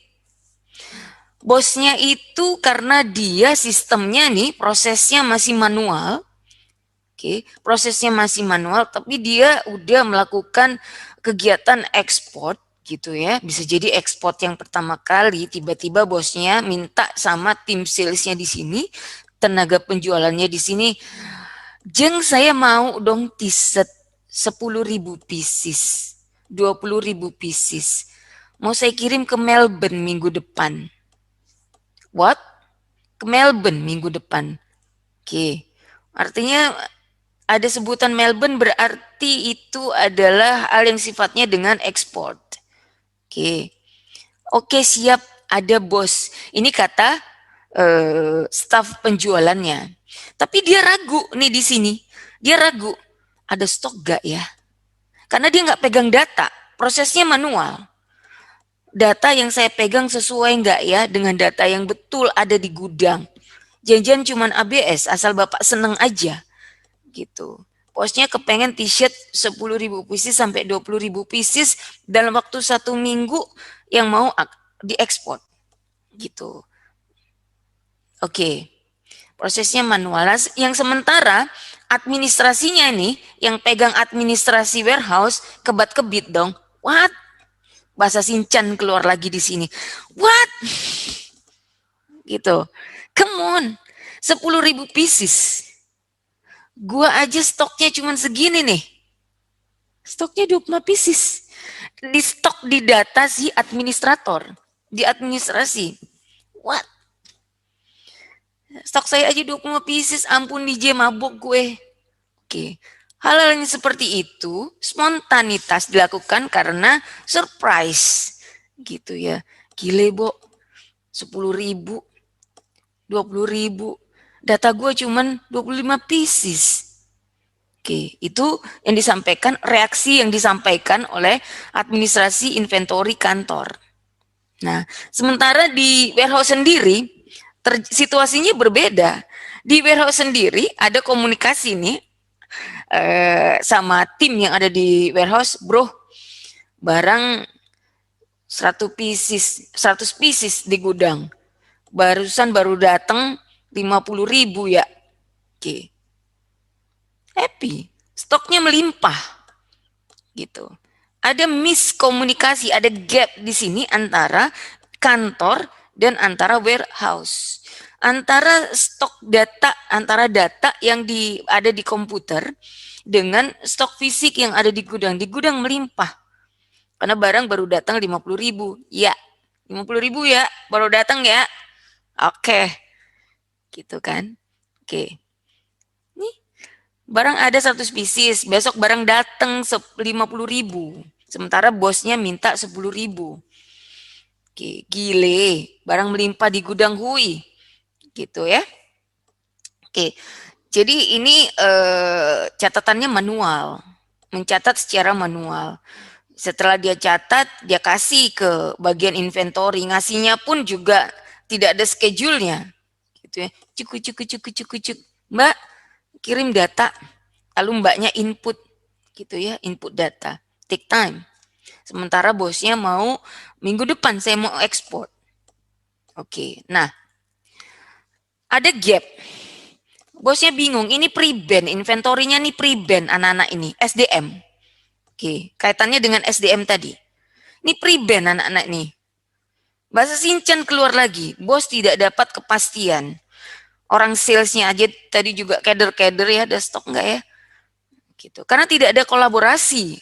Bosnya itu karena dia sistemnya nih prosesnya masih manual. Prosesnya masih manual, tapi dia udah melakukan kegiatan ekspor gitu ya. Bisa jadi ekspor yang pertama kali, tiba-tiba bosnya minta sama tim salesnya di sini, tenaga penjualannya di sini, "Jeng, saya mau dong t-shirt 10.000 pieces, 20.000 pieces. Mau saya kirim ke Melbourne minggu depan." What? Ke Melbourne minggu depan. Artinya ada sebutan Melbourne berarti itu adalah hal yang sifatnya dengan ekspor. Oke, siap, ada bos. Ini kata staf penjualannya. Tapi dia ragu nih di sini. Dia ragu, ada stok gak ya? Karena dia nggak pegang data, prosesnya manual. Data yang saya pegang sesuai nggak ya dengan data yang betul ada di gudang? Janjian cuman ABS, asal Bapak seneng aja. Gitu. Bosnya kepengen t-shirt 10.000 pieces sampai 20.000 pieces dalam waktu 1 minggu yang mau diekspor. Gitu. Prosesnya manual. Yang sementara administrasinya nih, yang pegang administrasi warehouse, kebat-kebit dong. What? Bahasa Sinchan keluar lagi di sini. What? Gitu. Come on. 10.000 pieces. Gua aja stoknya cuma segini nih. Stoknya 25 pieces. Di stok di data si administrator. Di administrasi. What? Stok saya aja 25 pieces. Ampun DJ, mabuk gue. Hal-hal yang seperti itu spontanitas dilakukan karena surprise gitu ya. Gile, Bo, 10.000, 20.000, data gue cuman 25 pieces. Itu yang disampaikan, reaksi yang disampaikan oleh administrasi inventory kantor. Nah, sementara di warehouse sendiri situasinya berbeda. Di warehouse sendiri ada komunikasi nih sama tim yang ada di warehouse, bro, barang 100 pieces di gudang, barusan baru datang 50.000 ya. Happy, stoknya melimpah gitu. Ada miskomunikasi, ada gap di sini antara kantor dan antara warehouse. Antara stok data, antara data yang ada di komputer dengan stok fisik yang ada di gudang. Di gudang melimpah. Karena barang baru datang 50.000. Ya, 50.000 ya, baru datang ya. Oke. Gitu kan. Nih, barang ada 100 pieces, besok barang datang 50.000. Sementara bosnya minta 10.000. Gile, barang melimpah di gudang hui. Gitu ya. Jadi ini catatannya manual, mencatat secara manual. Setelah dia catat, dia kasih ke bagian inventory, ngasihnya pun juga tidak ada schedule-nya, gitu ya. Cuk. Mbak, kirim data, lalu mbaknya input, gitu ya, input data, take time. Sementara bosnya mau minggu depan saya mau ekspor. Oke, nah ada gap. Bosnya bingung, ini pre-ban, inventorinya nih pre-ban anak-anak ini, SDM. Oke, kaitannya dengan SDM tadi. Ini pre-ban anak-anak nih. Bahasa Sinchan keluar lagi, bos tidak dapat kepastian. Orang salesnya aja tadi juga kader-kader ya, ada stok enggak ya? Gitu. Karena tidak ada kolaborasi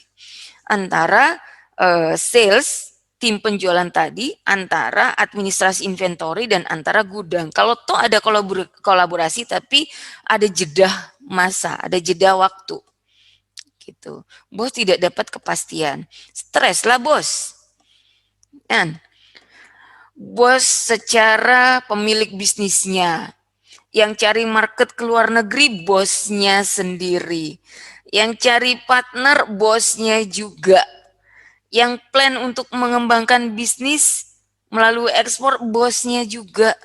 antara sales, tim penjualan tadi, antara administrasi inventory dan antara gudang. Kalau toh ada kolaborasi tapi ada jeda masa, ada jeda waktu. Gitu. Bos tidak dapat kepastian. Stres lah bos. Dan bos secara pemilik bisnisnya, yang cari market ke luar negeri bosnya sendiri, yang cari partner bosnya juga, yang plan untuk mengembangkan bisnis melalui ekspor bosnya juga,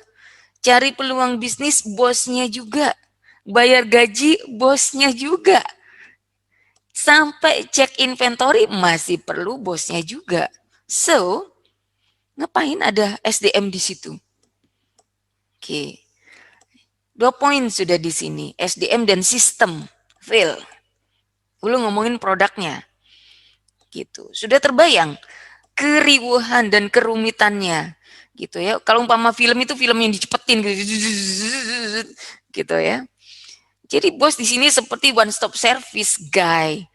cari peluang bisnis bosnya juga, bayar gaji bosnya juga, sampai cek inventory masih perlu bosnya juga. So, ngapain ada SDM di situ? Oke. 2 poin sudah di sini, SDM dan sistem fail. Belum ngomongin produknya. Gitu. Sudah terbayang keriuhan dan kerumitannya gitu ya. Kalau umpama film itu film yang dicepetin gitu ya. Jadi bos di sini seperti one stop service guy.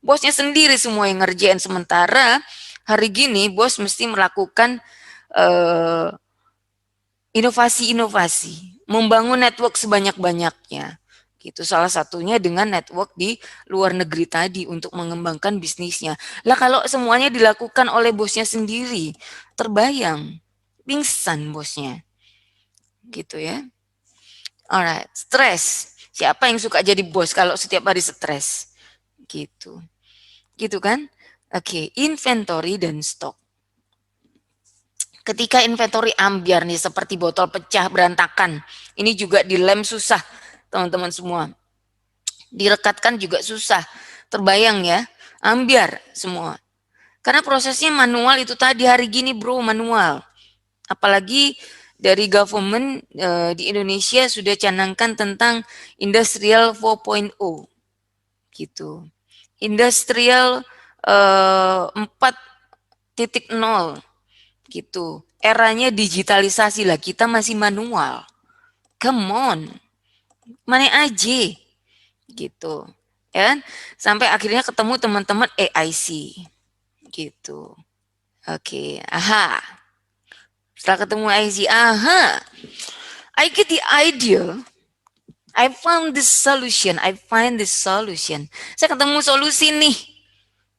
Bosnya sendiri semua yang ngerjain, sementara hari gini bos mesti melakukan inovasi-inovasi, membangun network sebanyak-banyaknya. Gitu. Salah satunya dengan network di luar negeri tadi untuk mengembangkan bisnisnya. Lah kalau semuanya dilakukan oleh bosnya sendiri, terbayang pingsan bosnya. Gitu ya. Alright, stres. Siapa yang suka jadi bos kalau setiap hari stres? Gitu. Gitu kan? Oke, inventory dan stok. Ketika inventory ambiar nih seperti botol pecah berantakan, ini juga dilem susah teman-teman semua. Direkatkan juga susah. Terbayang ya, ambiar semua. Karena prosesnya manual itu tadi, hari gini bro manual. Apalagi dari government di Indonesia sudah canangkan tentang Industrial 4.0 gitu. Industrial 4.0 gitu. Eranya digitalisasi lah, kita masih manual. Come on. Mana aja gitu. Ya kan? Sampai akhirnya ketemu teman-teman AIC gitu. Oke, aha. Setelah ketemu AIC, aha. I get the idea. I found this solution. Saya ketemu solusi nih.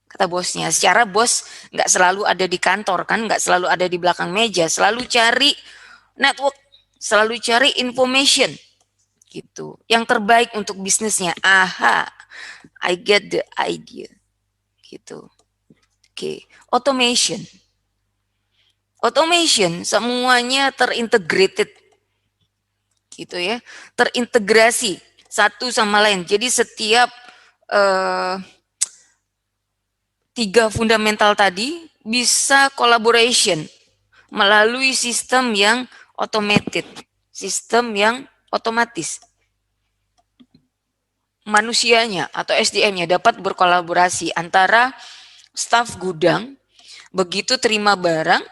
Kata bosnya, secara bos nggak selalu ada di kantor kan, nggak selalu ada di belakang meja, selalu cari network, selalu cari information, gitu. Yang terbaik untuk bisnisnya. Aha, I get the idea, gitu. Oke, automation. Automation semuanya terintegrated, gitu ya, terintegrasi satu sama lain. Jadi setiap 3 fundamental tadi bisa collaboration melalui sistem yang automated, sistem yang otomatis. Manusianya atau SDM-nya dapat berkolaborasi antara staf gudang, begitu terima barang,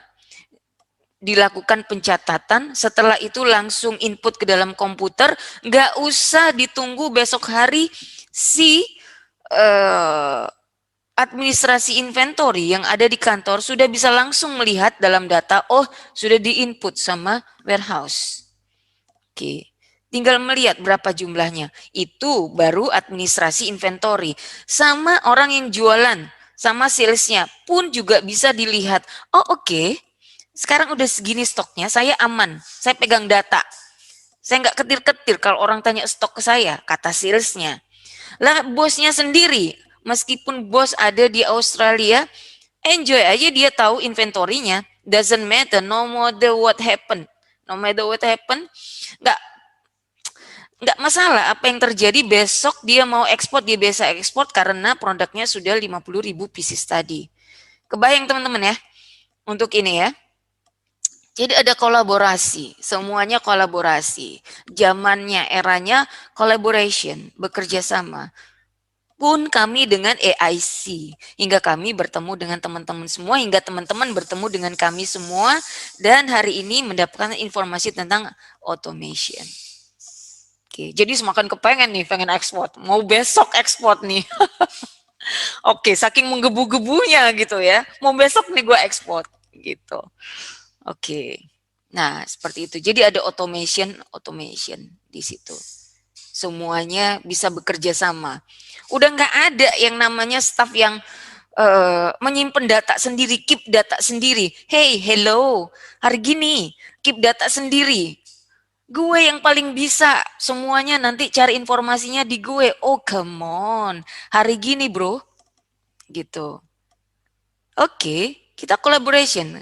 dilakukan pencatatan, setelah itu langsung input ke dalam komputer, nggak usah ditunggu besok hari si administrasi inventory yang ada di kantor sudah bisa langsung melihat dalam data, oh sudah diinput sama warehouse. Oke, tinggal melihat berapa jumlahnya. Itu baru administrasi inventory. Sama orang yang jualan, sama salesnya pun juga bisa dilihat. Oh oke, sekarang udah segini stoknya, saya aman, saya pegang data. Saya nggak ketir-ketir kalau orang tanya stok ke saya, kata salesnya. Lah bosnya sendiri, meskipun bos ada di Australia, enjoy aja dia tahu inventorinya. Doesn't matter, no matter what happen. No matter what happen, nggak nggak masalah apa yang terjadi, besok dia mau ekspor, dia biasa ekspor karena produknya sudah 50.000 pieces tadi. Kebayang teman-teman ya, untuk ini ya. Jadi ada kolaborasi, semuanya kolaborasi. Zamannya, eranya collaboration, bekerja sama. Pun kami dengan AIC, hingga kami bertemu dengan teman-teman semua, hingga teman-teman bertemu dengan kami semua, dan hari ini mendapatkan informasi tentang automation. Oke, jadi semakin kepengen nih, pengen ekspor. Mau besok ekspor nih. Oke, saking menggebu-gebunya gitu ya. Mau besok nih gue ekspor gitu. Oke, nah seperti itu. Jadi ada automation di situ. Semuanya bisa bekerja sama. Udah nggak ada yang namanya staff yang menyimpan data sendiri, keep data sendiri. Hey, hello, hari gini, keep data sendiri. Gue yang paling bisa, semuanya nanti cari informasinya di gue. Oh, come on, hari gini bro, gitu. Oke, kita collaboration.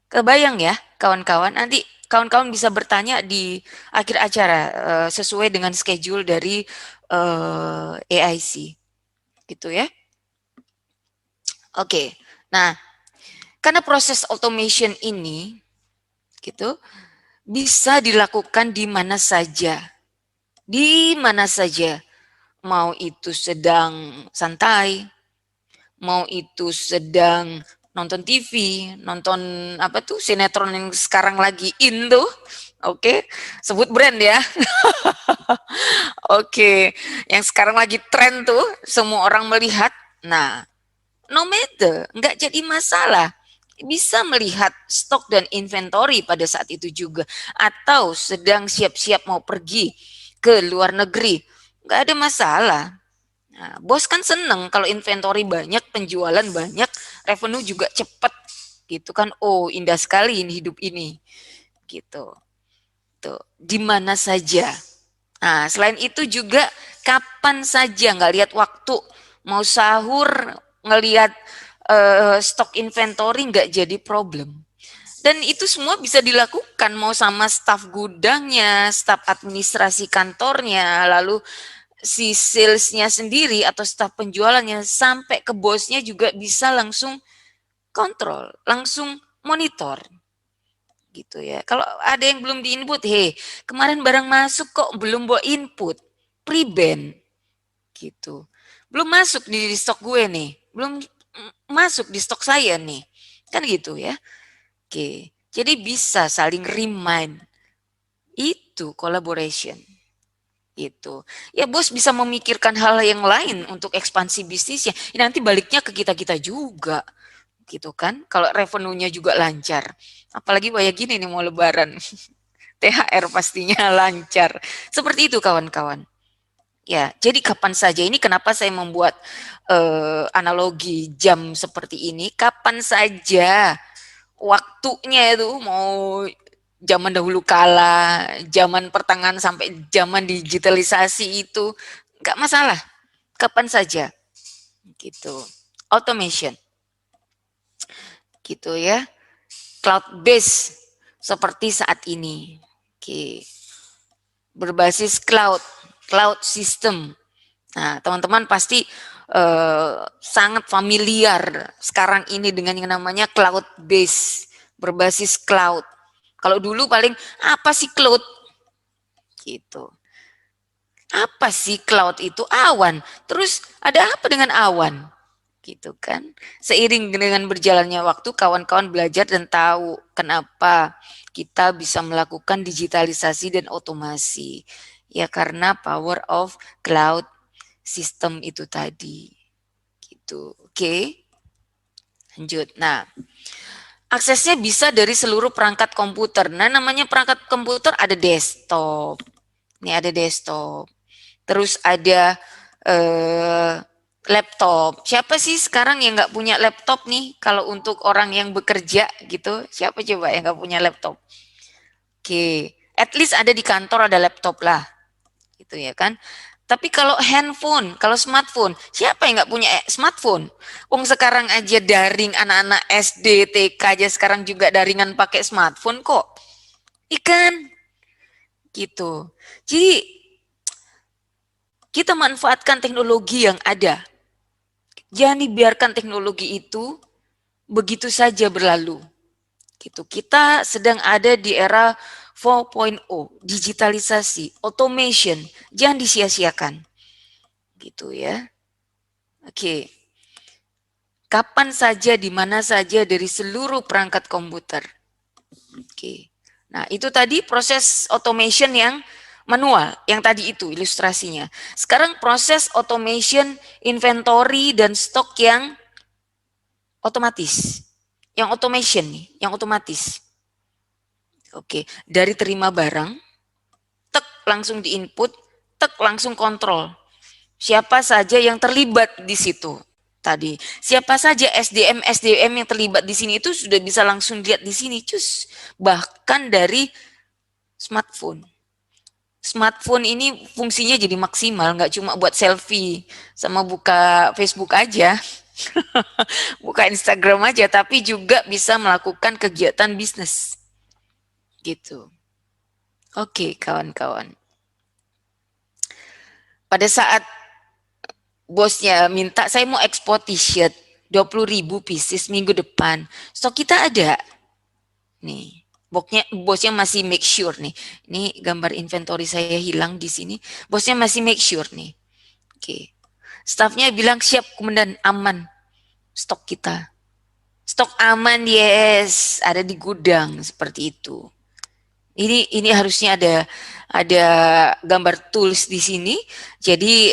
Kebayang ya kawan-kawan, nanti kawan-kawan bisa bertanya di akhir acara sesuai dengan schedule dari AIC gitu ya. Oke, nah karena proses automation ini gitu bisa dilakukan di mana saja, mau itu sedang santai, mau itu sedang nonton TV, nonton apa tuh sinetron yang sekarang lagi in tuh, oke, sebut brand ya, oke, yang sekarang lagi tren tuh, semua orang melihat, nah, no matter, nggak jadi masalah, bisa melihat stok dan inventory pada saat itu juga, atau sedang siap-siap mau pergi ke luar negeri, nggak ada masalah. Nah, bos kan seneng kalau inventory banyak, penjualan banyak, revenue juga cepat, gitu kan? Oh, indah sekali ini hidup ini, gitu. Tuh, di mana saja. Nah, selain itu juga kapan saja, nggak lihat waktu, mau sahur ngelihat stok inventory nggak jadi problem. Dan itu semua bisa dilakukan mau sama staf gudangnya, staf administrasi kantornya, lalu si salesnya sendiri atau staf penjualannya sampai ke bosnya juga bisa langsung kontrol, langsung monitor gitu ya. Kalau ada yang belum di-input, kemarin barang masuk kok belum bawa input, preben gitu. Belum masuk di stok gue nih, belum masuk di stok saya nih. Kan gitu ya. Oke, jadi bisa saling remind. Itu collaboration. Itu ya, bos bisa memikirkan hal yang lain untuk ekspansi bisnisnya. Nanti baliknya ke kita juga, gitu kan? Kalau revenue-nya juga lancar, apalagi kayak gini nih mau Lebaran, THR pastinya lancar. Seperti itu kawan-kawan. Ya, jadi kapan saja ini kenapa saya membuat analogi jam seperti ini? Kapan saja waktunya itu mau zaman dahulu kala, zaman pertengahan sampai zaman digitalisasi itu nggak masalah, kapan saja, gitu. Automation, gitu ya. Cloud base seperti saat ini, berbasis cloud system. Nah, teman-teman pasti sangat familiar sekarang ini dengan yang namanya cloud base, berbasis cloud. Kalau dulu paling apa sih cloud? Gitu. Apa sih cloud itu? Awan. Terus ada apa dengan awan? Gitu kan. Seiring dengan berjalannya waktu, kawan-kawan belajar dan tahu kenapa kita bisa melakukan digitalisasi dan otomasi. Ya karena power of cloud system itu tadi. Gitu. Oke. Lanjut. Nah, aksesnya bisa dari seluruh perangkat komputer. Nah, namanya perangkat komputer ada desktop. Ini ada desktop. Terus ada laptop. Siapa sih sekarang yang nggak punya laptop nih? Kalau untuk orang yang bekerja gitu, siapa coba yang nggak punya laptop? Oke, At least ada di kantor, ada laptop lah, gitu ya kan. Tapi kalau handphone, kalau smartphone, siapa yang nggak punya smartphone? Wong sekarang aja daring, anak-anak SD, TK aja sekarang juga daringan pakai smartphone kok. Ikan, gitu. Jadi kita manfaatkan teknologi yang ada. Jangan dibiarkan teknologi itu begitu saja berlalu. Gitu. Kita sedang ada di era 4.0, digitalisasi, automation, jangan disia-siakan. Gitu ya. Oke. Kapan saja, di mana saja dari seluruh perangkat komputer. Oke. Nah, itu tadi proses automation yang manual, yang tadi itu ilustrasinya. Sekarang proses automation inventory dan stok yang otomatis. Yang automation nih, yang otomatis. Oke, dari terima barang, tek langsung diinput, tek langsung kontrol. Siapa saja yang terlibat di situ tadi. Siapa saja SDM yang terlibat di sini itu sudah bisa langsung lihat di sini, cus. Bahkan dari smartphone. Smartphone ini fungsinya jadi maksimal, nggak cuma buat selfie sama buka Facebook aja. Buka Instagram aja, tapi juga bisa melakukan kegiatan bisnis. Gitu. Oke, kawan-kawan. Pada saat bosnya minta, saya mau ekspor t-shirt 20.000 pieces minggu depan. Stok kita ada. Nih, bosnya masih make sure nih. Ini gambar inventory saya hilang di sini. Bosnya masih make sure nih. Oke. Stafnya bilang siap, komandan, aman. Stok kita. Stok aman, yes, ada di gudang seperti itu. Ini harusnya ada gambar tools di sini. Jadi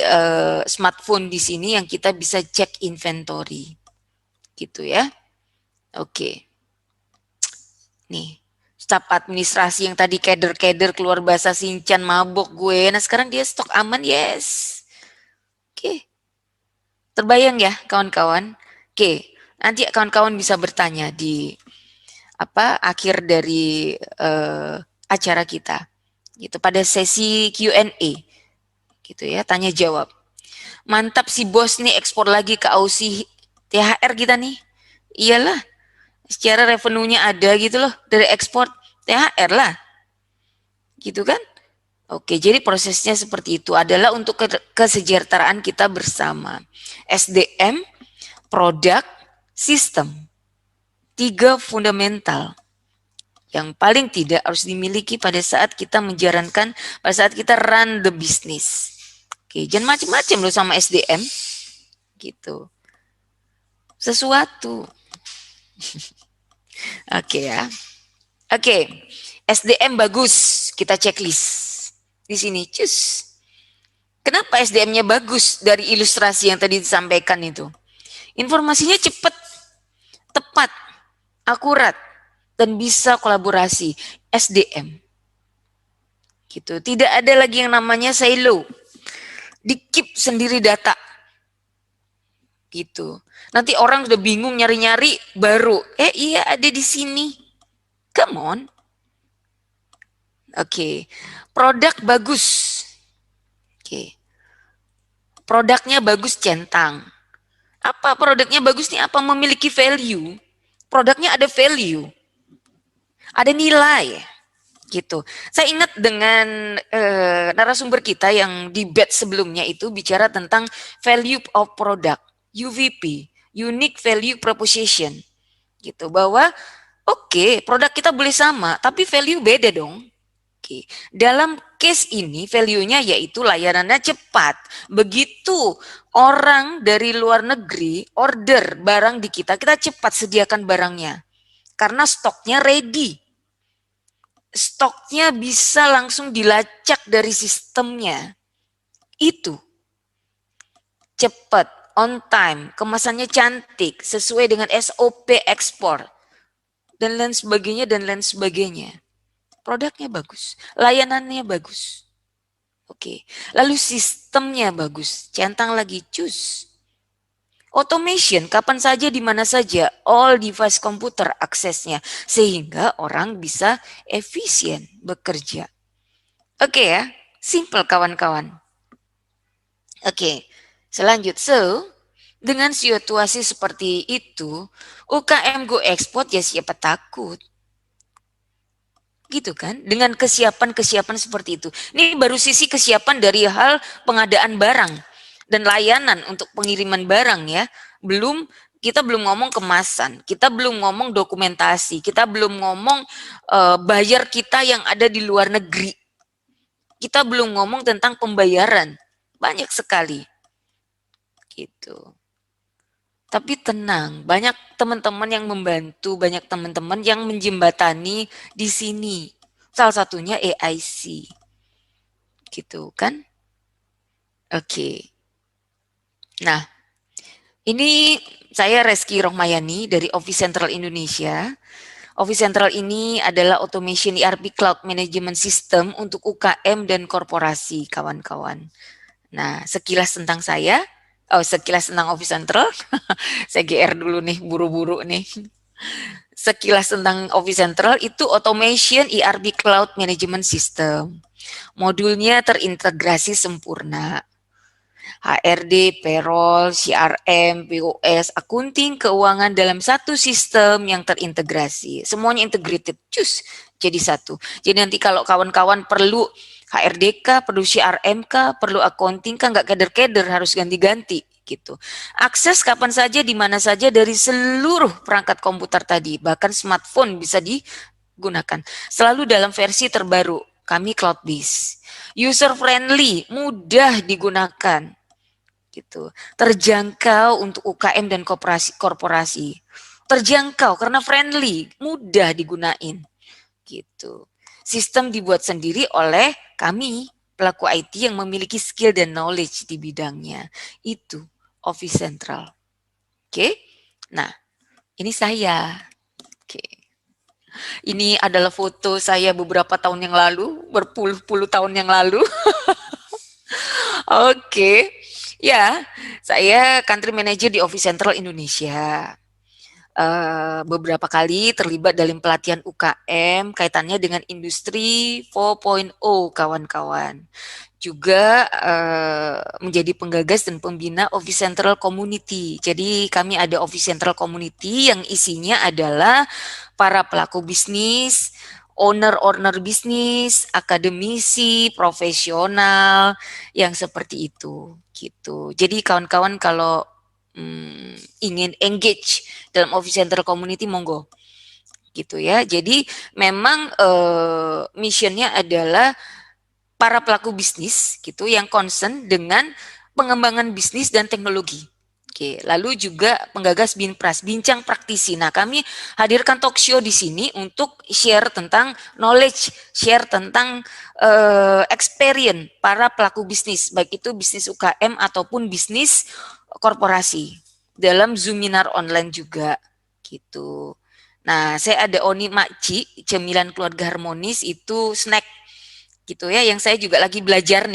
smartphone di sini yang kita bisa cek inventory. Gitu ya. Oke. Nih, staf administrasi yang tadi keder-keder keluar bahasa Sinchan mabok gue. Nah, sekarang dia stok aman, yes. Oke. Terbayang ya, kawan-kawan? Oke, nanti kawan-kawan bisa bertanya di akhir dari acara kita, gitu, pada sesi Q&A, gitu ya, tanya jawab. Mantap si bos nih ekspor lagi ke Aussie, THR kita nih, iyalah, secara revenue-nya ada gitu loh dari ekspor, THR lah, gitu kan? Oke, jadi prosesnya seperti itu, adalah untuk kesejahteraan kita bersama. SDM, produk, sistem, 3 fundamental yang paling tidak harus dimiliki pada saat kita menjalankan, pada saat kita run the business. Oke, jangan macam-macam loh sama SDM, gitu. Sesuatu. Oke ya. Oke, SDM bagus, kita checklist di sini. Cus. Kenapa SDM-nya bagus dari ilustrasi yang tadi disampaikan itu? Informasinya cepat, tepat, akurat, dan bisa kolaborasi. SDM. Gitu. Tidak ada lagi yang namanya silo. Di-keep sendiri data. Gitu. Nanti orang udah bingung nyari-nyari baru. Iya ada di sini. Come on. Oke. Produk bagus. Oke. Produknya bagus, centang. Apa produknya bagus nih? Apa memiliki value? Produknya ada value. Ada nilai, gitu. Saya ingat dengan narasumber kita yang di batch sebelumnya itu bicara tentang value of product, UVP, unique value proposition, gitu. Bahwa oke, produk kita boleh sama, tapi value beda dong. Oke. Dalam case ini value-nya yaitu layanannya cepat. Begitu orang dari luar negeri order barang di kita cepat sediakan barangnya. Karena stoknya ready. Stoknya bisa langsung dilacak dari sistemnya. Itu. Cepat, on time, kemasannya cantik, sesuai dengan SOP ekspor. Dan lain sebagainya, dan lain sebagainya. Produknya bagus, layanannya bagus. Oke. Lalu sistemnya bagus, centang lagi, cus. Automation, kapan saja, di mana saja, all device komputer aksesnya, sehingga orang bisa efisien bekerja. Oke ya, simple kawan-kawan. Oke, selanjut. So, dengan situasi seperti itu, UKM go ekspor ya siapa takut? Gitu kan? Dengan kesiapan-kesiapan seperti itu. Ini baru sisi kesiapan dari hal pengadaan barang dan layanan untuk pengiriman barang ya. Kita belum ngomong kemasan, kita belum ngomong dokumentasi, kita belum ngomong bayar kita yang ada di luar negeri. Kita belum ngomong tentang pembayaran. Banyak sekali. Gitu. Tapi tenang, banyak teman-teman yang membantu, banyak teman-teman yang menjembatani di sini. Salah satunya AIC. Gitu kan? Oke. Nah, ini saya Reski Rohmayani dari Office Central Indonesia. Office Central ini adalah automation ERP Cloud Management System untuk UKM dan korporasi, kawan-kawan. Nah, sekilas tentang saya. Sekilas tentang Office Central. Saya GR dulu nih, buru-buru nih. Sekilas tentang Office Central itu automation ERP Cloud Management System. Modulnya terintegrasi sempurna. HRD, payroll, CRM, POS, akunting, keuangan dalam satu sistem yang terintegrasi. Semuanya integrated, jadi satu. Jadi nanti kalau kawan-kawan perlu HRD perlu CRM perlu akunting nggak keder-keder, harus ganti-ganti gitu. Akses kapan saja, di mana saja dari seluruh perangkat komputer tadi, bahkan smartphone bisa digunakan. Selalu dalam versi terbaru, kami cloud based. User friendly, mudah digunakan. Gitu. Terjangkau untuk UKM dan korporasi. Terjangkau karena friendly, mudah digunain. Gitu. Sistem dibuat sendiri oleh kami, pelaku IT yang memiliki skill dan knowledge di bidangnya. Itu Office Central. Oke. Nah, ini saya. Oke. Ini adalah foto saya beberapa tahun yang lalu, berpuluh-puluh tahun yang lalu. Oke. Ya, saya country manager di Office Central Indonesia. Beberapa kali terlibat dalam pelatihan UKM kaitannya dengan industri 4.0, kawan-kawan. Juga menjadi penggagas dan pembina Office Central Community. Jadi kami ada Office Central Community yang isinya adalah para pelaku bisnis, owner bisnis, akademisi, profesional, yang seperti itu. Gitu. Jadi kawan-kawan kalau ingin engage dalam Office Central Community, monggo. Gitu ya. Jadi memang missionnya adalah para pelaku bisnis gitu yang concern dengan pengembangan bisnis dan teknologi. Oke, lalu juga penggagas Binpras, bincang praktisi. Nah, kami hadirkan talk show di sini untuk share tentang knowledge, share tentang experience para pelaku bisnis, baik itu bisnis UKM ataupun bisnis korporasi dalam Zoominar online juga gitu. Nah, saya ada Oni Makci, cemilan keluarga harmonis, itu snack gitu ya, yang saya juga lagi belajar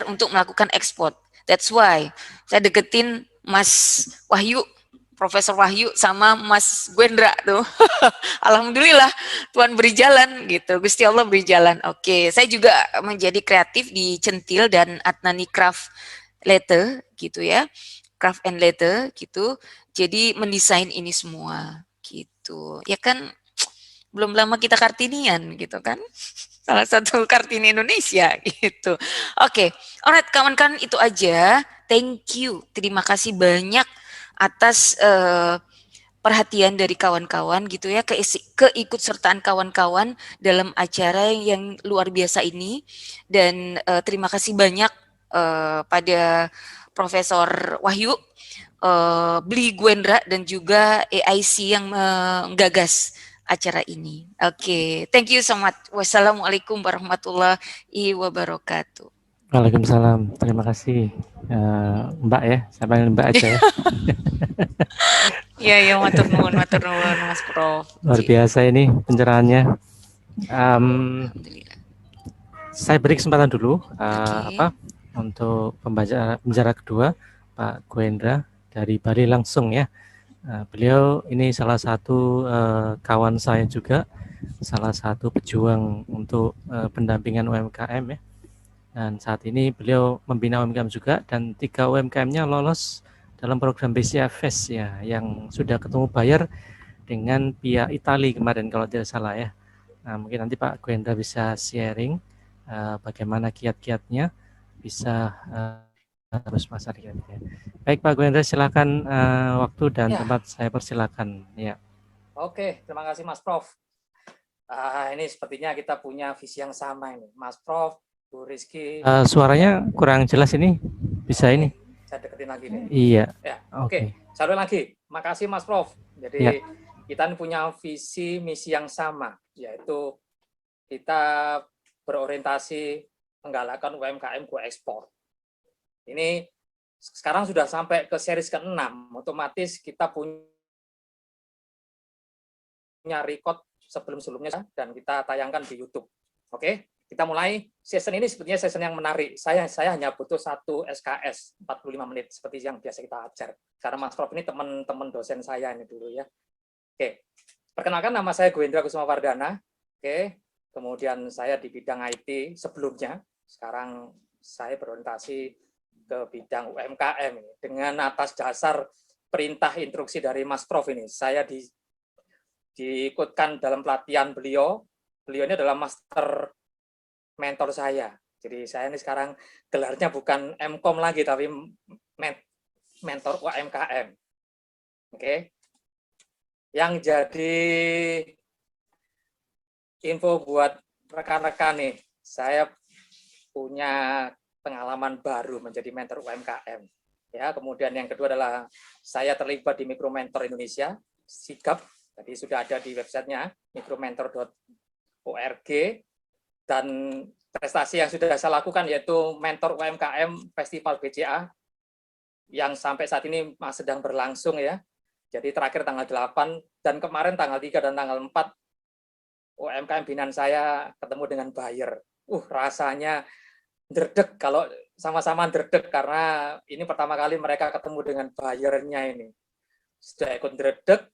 untuk melakukan ekspor. That's why saya deketin Mas Wahyu, Profesor Wahyu sama Mas Gwendra tuh. Alhamdulillah Tuhan beri jalan gitu, Gusti Allah beri jalan. Oke, saya juga menjadi kreatif di Centil dan Adnani Craft Letter gitu ya. Craft and Letter gitu. Jadi mendesain ini semua gitu. Ya kan belum lama kita Kartinian gitu kan. Salah satu Kartini Indonesia gitu. Oke, alright kawan-kawan, itu aja. Thank you. Terima kasih banyak atas perhatian dari kawan-kawan gitu ya, keikutsertaan kawan-kawan dalam acara yang luar biasa ini, dan terima kasih banyak pada Profesor Wahyu, Bli Gwendra, dan juga AIC yang menggagas acara ini. Oke, thank you so much. Wassalamualaikum warahmatullahi wabarakatuh. Waalaikumsalam. Terima kasih Mbak ya. Saya panggil Mbak aja ya. Ya, matur nuwun Mas Prof. Luar biasa ini pencerahannya. Saya beri kesempatan dulu untuk pembicara kedua, Pak Gwendra. dari Bali langsung ya. Beliau ini salah satu kawan saya juga, salah satu pejuang untuk pendampingan UMKM ya. Dan saat ini beliau membina UMKM juga, dan 3 UMKM-nya lolos dalam program BCFS ya, yang sudah ketemu buyer dengan pihak Italia kemarin kalau tidak salah ya. Nah, mungkin nanti Pak Gwendra bisa sharing bagaimana kiat-kiatnya bisa terus pasar kiat-kiatnya. Baik Pak Gwendra, silakan waktu dan tempat saya persilakan ya. Oke, terima kasih Mas Prof. Ini sepertinya kita punya visi yang sama ini, Mas Prof, Bu Rizky. Suaranya kurang jelas ini, bisa ini. Saya deketin lagi nih. Iya. Ya, oke. Sekali lagi, makasih Mas Prof. Jadi kita punya visi misi yang sama, yaitu kita berorientasi menggalakkan UMKM go ekspor. Ini sekarang sudah sampai ke series ke-6, otomatis kita punya record sebelum-sebelumnya dan kita tayangkan di YouTube. Oke, kita mulai season ini. Sepertinya season yang menarik. Saya hanya butuh 1 SKS 45 menit seperti yang biasa kita ajar. Karena Mas Prof ini teman-teman dosen saya ini dulu ya. Oke, perkenalkan nama saya Gwendra Kusumawardana. Oke, kemudian saya di bidang IT sebelumnya. Sekarang saya berorientasi ke bidang UMKM ini. Dengan atas dasar perintah instruksi dari Mas Prof ini, saya diikutkan dalam pelatihan beliau. Beliau ini adalah master mentor saya. Jadi saya ini sekarang gelarnya bukan MCOM lagi, tapi mentor UMKM. Oke. Yang jadi info buat rekan-rekan nih, saya punya pengalaman baru menjadi mentor UMKM. Ya, kemudian yang kedua adalah saya terlibat di Mikromentor Indonesia, SIGAP. Tadi sudah ada di websitenya mikromentor.org, dan prestasi yang sudah saya lakukan yaitu mentor UMKM Festival BCA yang sampai saat ini masih sedang berlangsung ya. Jadi terakhir tanggal 8 dan kemarin tanggal 3 dan tanggal 4 UMKM binaan saya ketemu dengan buyer. Rasanya derdek, kalau sama-sama derdek karena ini pertama kali mereka ketemu dengan buyernya ini. Sudah ikut derdek,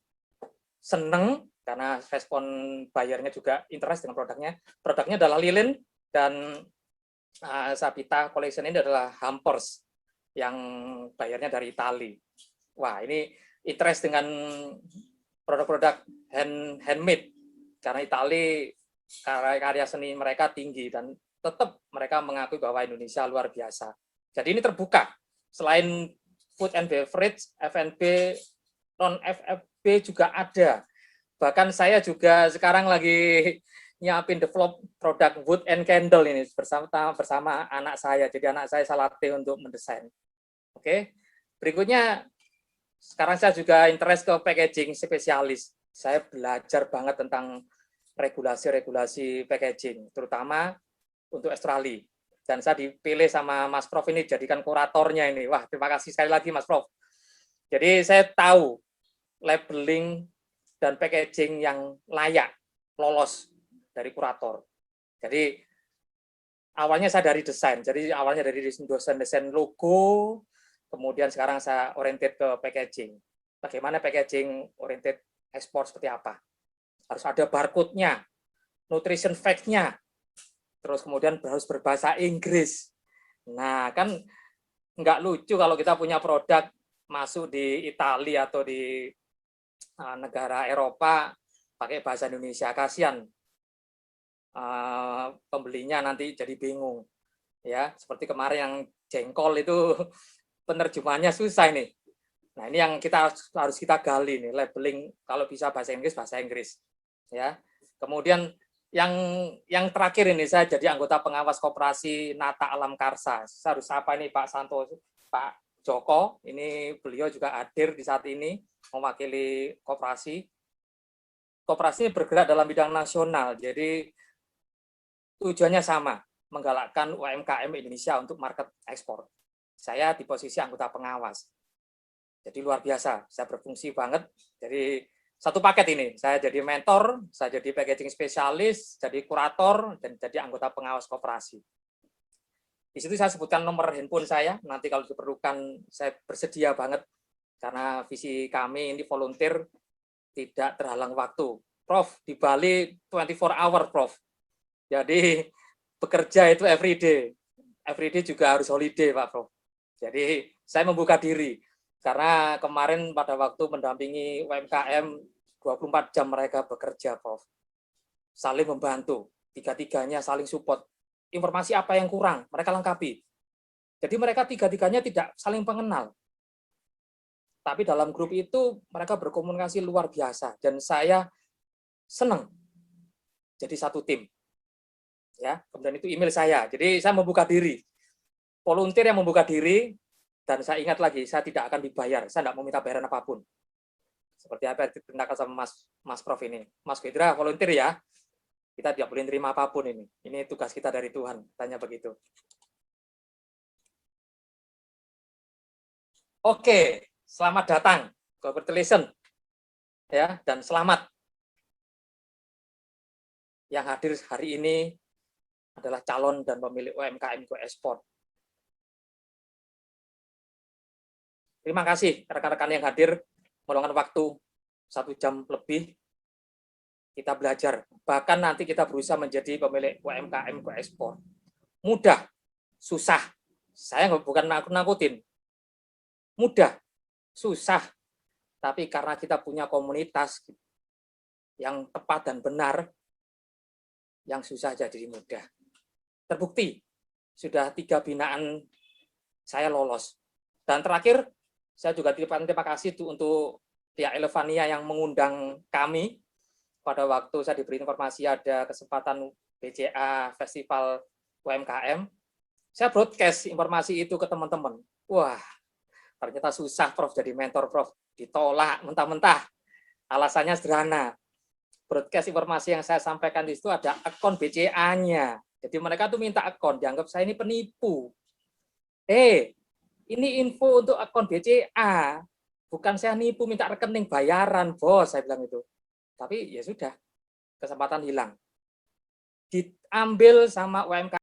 seneng karena respon buyernya juga interest dengan produknya. Produknya adalah lilin dan Sabita Collection ini adalah hampers yang buyernya dari Itali. Wah, ini interest dengan produk-produk handmade karena Itali karya seni mereka tinggi dan tetap mereka mengakui bahwa Indonesia luar biasa. Jadi ini terbuka. Selain food and beverage, F&B, non-FFB juga ada. Bahkan saya juga sekarang lagi nyiapin develop produk wood and candle ini bersama anak saya. Jadi anak saya latih untuk mendesain. Oke. Berikutnya, sekarang saya juga interest ke packaging spesialis. Saya belajar banget tentang regulasi-regulasi packaging, terutama untuk Australia. Dan saya dipilih sama Mas Prof ini jadikan kuratornya ini. Wah, terima kasih sekali lagi Mas Prof. Jadi saya tahu labeling dan packaging yang layak lolos dari kurator. Jadi awalnya saya dari desain. Jadi awalnya dari desain logo, kemudian sekarang saya oriented ke packaging. Bagaimana packaging oriented ekspor seperti apa? Harus ada barcode-nya, nutrition fact-nya, terus kemudian harus berbahasa Inggris. Nah, kan nggak lucu kalau kita punya produk masuk di Italia atau di negara Eropa pakai bahasa Indonesia. Kasihan pembelinya nanti jadi bingung. Ya, seperti kemarin yang jengkol itu penerjemahannya susah ini. Nah, ini yang harus kita gali nih, labeling kalau bisa bahasa Inggris. Ya. Kemudian yang terakhir ini saya jadi anggota pengawas koperasi Nata Alam Karsa. Saya harus apa ini Pak Santo, Pak Joko, ini beliau juga hadir di saat ini mewakili koperasi. Koperasi bergerak dalam bidang nasional, jadi tujuannya sama, menggalakkan UMKM Indonesia untuk market ekspor. Saya di posisi anggota pengawas. Jadi luar biasa, saya berfungsi banget. Jadi satu paket ini, saya jadi mentor, saya jadi packaging spesialis, jadi kurator, dan jadi anggota pengawas koperasi. Di situ saya sebutkan nomor handphone saya, nanti kalau diperlukan saya bersedia banget Karena visi kami ini volunteer tidak terhalang waktu. Prof, di Bali 24 hour, Prof. Jadi bekerja itu everyday. Everyday juga harus holiday, Pak Prof. Jadi saya membuka diri. Karena kemarin pada waktu mendampingi UMKM, 24 jam mereka bekerja, Prof. Saling membantu. Tiga-tiganya saling support. Informasi apa yang kurang, mereka lengkapi. Jadi mereka tiga-tiganya tidak saling mengenal. Tapi dalam grup itu mereka berkomunikasi luar biasa dan saya senang jadi satu tim. Ya, kemudian itu email saya. Jadi saya membuka diri. Volunteer yang membuka diri dan saya ingat lagi saya tidak akan dibayar. Saya tidak mau minta bayaran apapun. Seperti apa yang diperintahkan sama Mas Prof ini. Mas Gedra volunteer ya. Kita tidak boleh terima apapun ini. Ini tugas kita dari Tuhan. Tanya begitu. Oke. Selamat datang ke Congratulations ya, dan selamat. Yang hadir hari ini adalah calon dan pemilik UMKM Go Export. Terima kasih rekan-rekan yang hadir, meluangkan waktu 1 jam lebih. Kita belajar, bahkan nanti kita berusaha menjadi pemilik UMKM Go Export. Mudah, susah. Saya bukan nakut-nakutin. Mudah, susah, tapi karena kita punya komunitas yang tepat dan benar, yang susah jadi mudah. Terbukti, sudah 3 binaan saya lolos. Dan terakhir, saya juga terima kasih untuk pihak Elevania yang mengundang kami. Pada waktu saya diberi informasi ada kesempatan BCA Festival UMKM, saya broadcast informasi itu ke teman-teman. Wah, ternyata susah, Prof, jadi mentor, Prof. Ditolak mentah-mentah. Alasannya sederhana. Broadcast informasi yang saya sampaikan di situ ada akun BCA-nya. Jadi mereka tuh minta akun, dianggap saya ini penipu. Ini info untuk akun BCA. Bukan saya nipu, minta rekening bayaran, bos, saya bilang itu. Tapi ya sudah, kesempatan hilang. Diambil sama UMKM.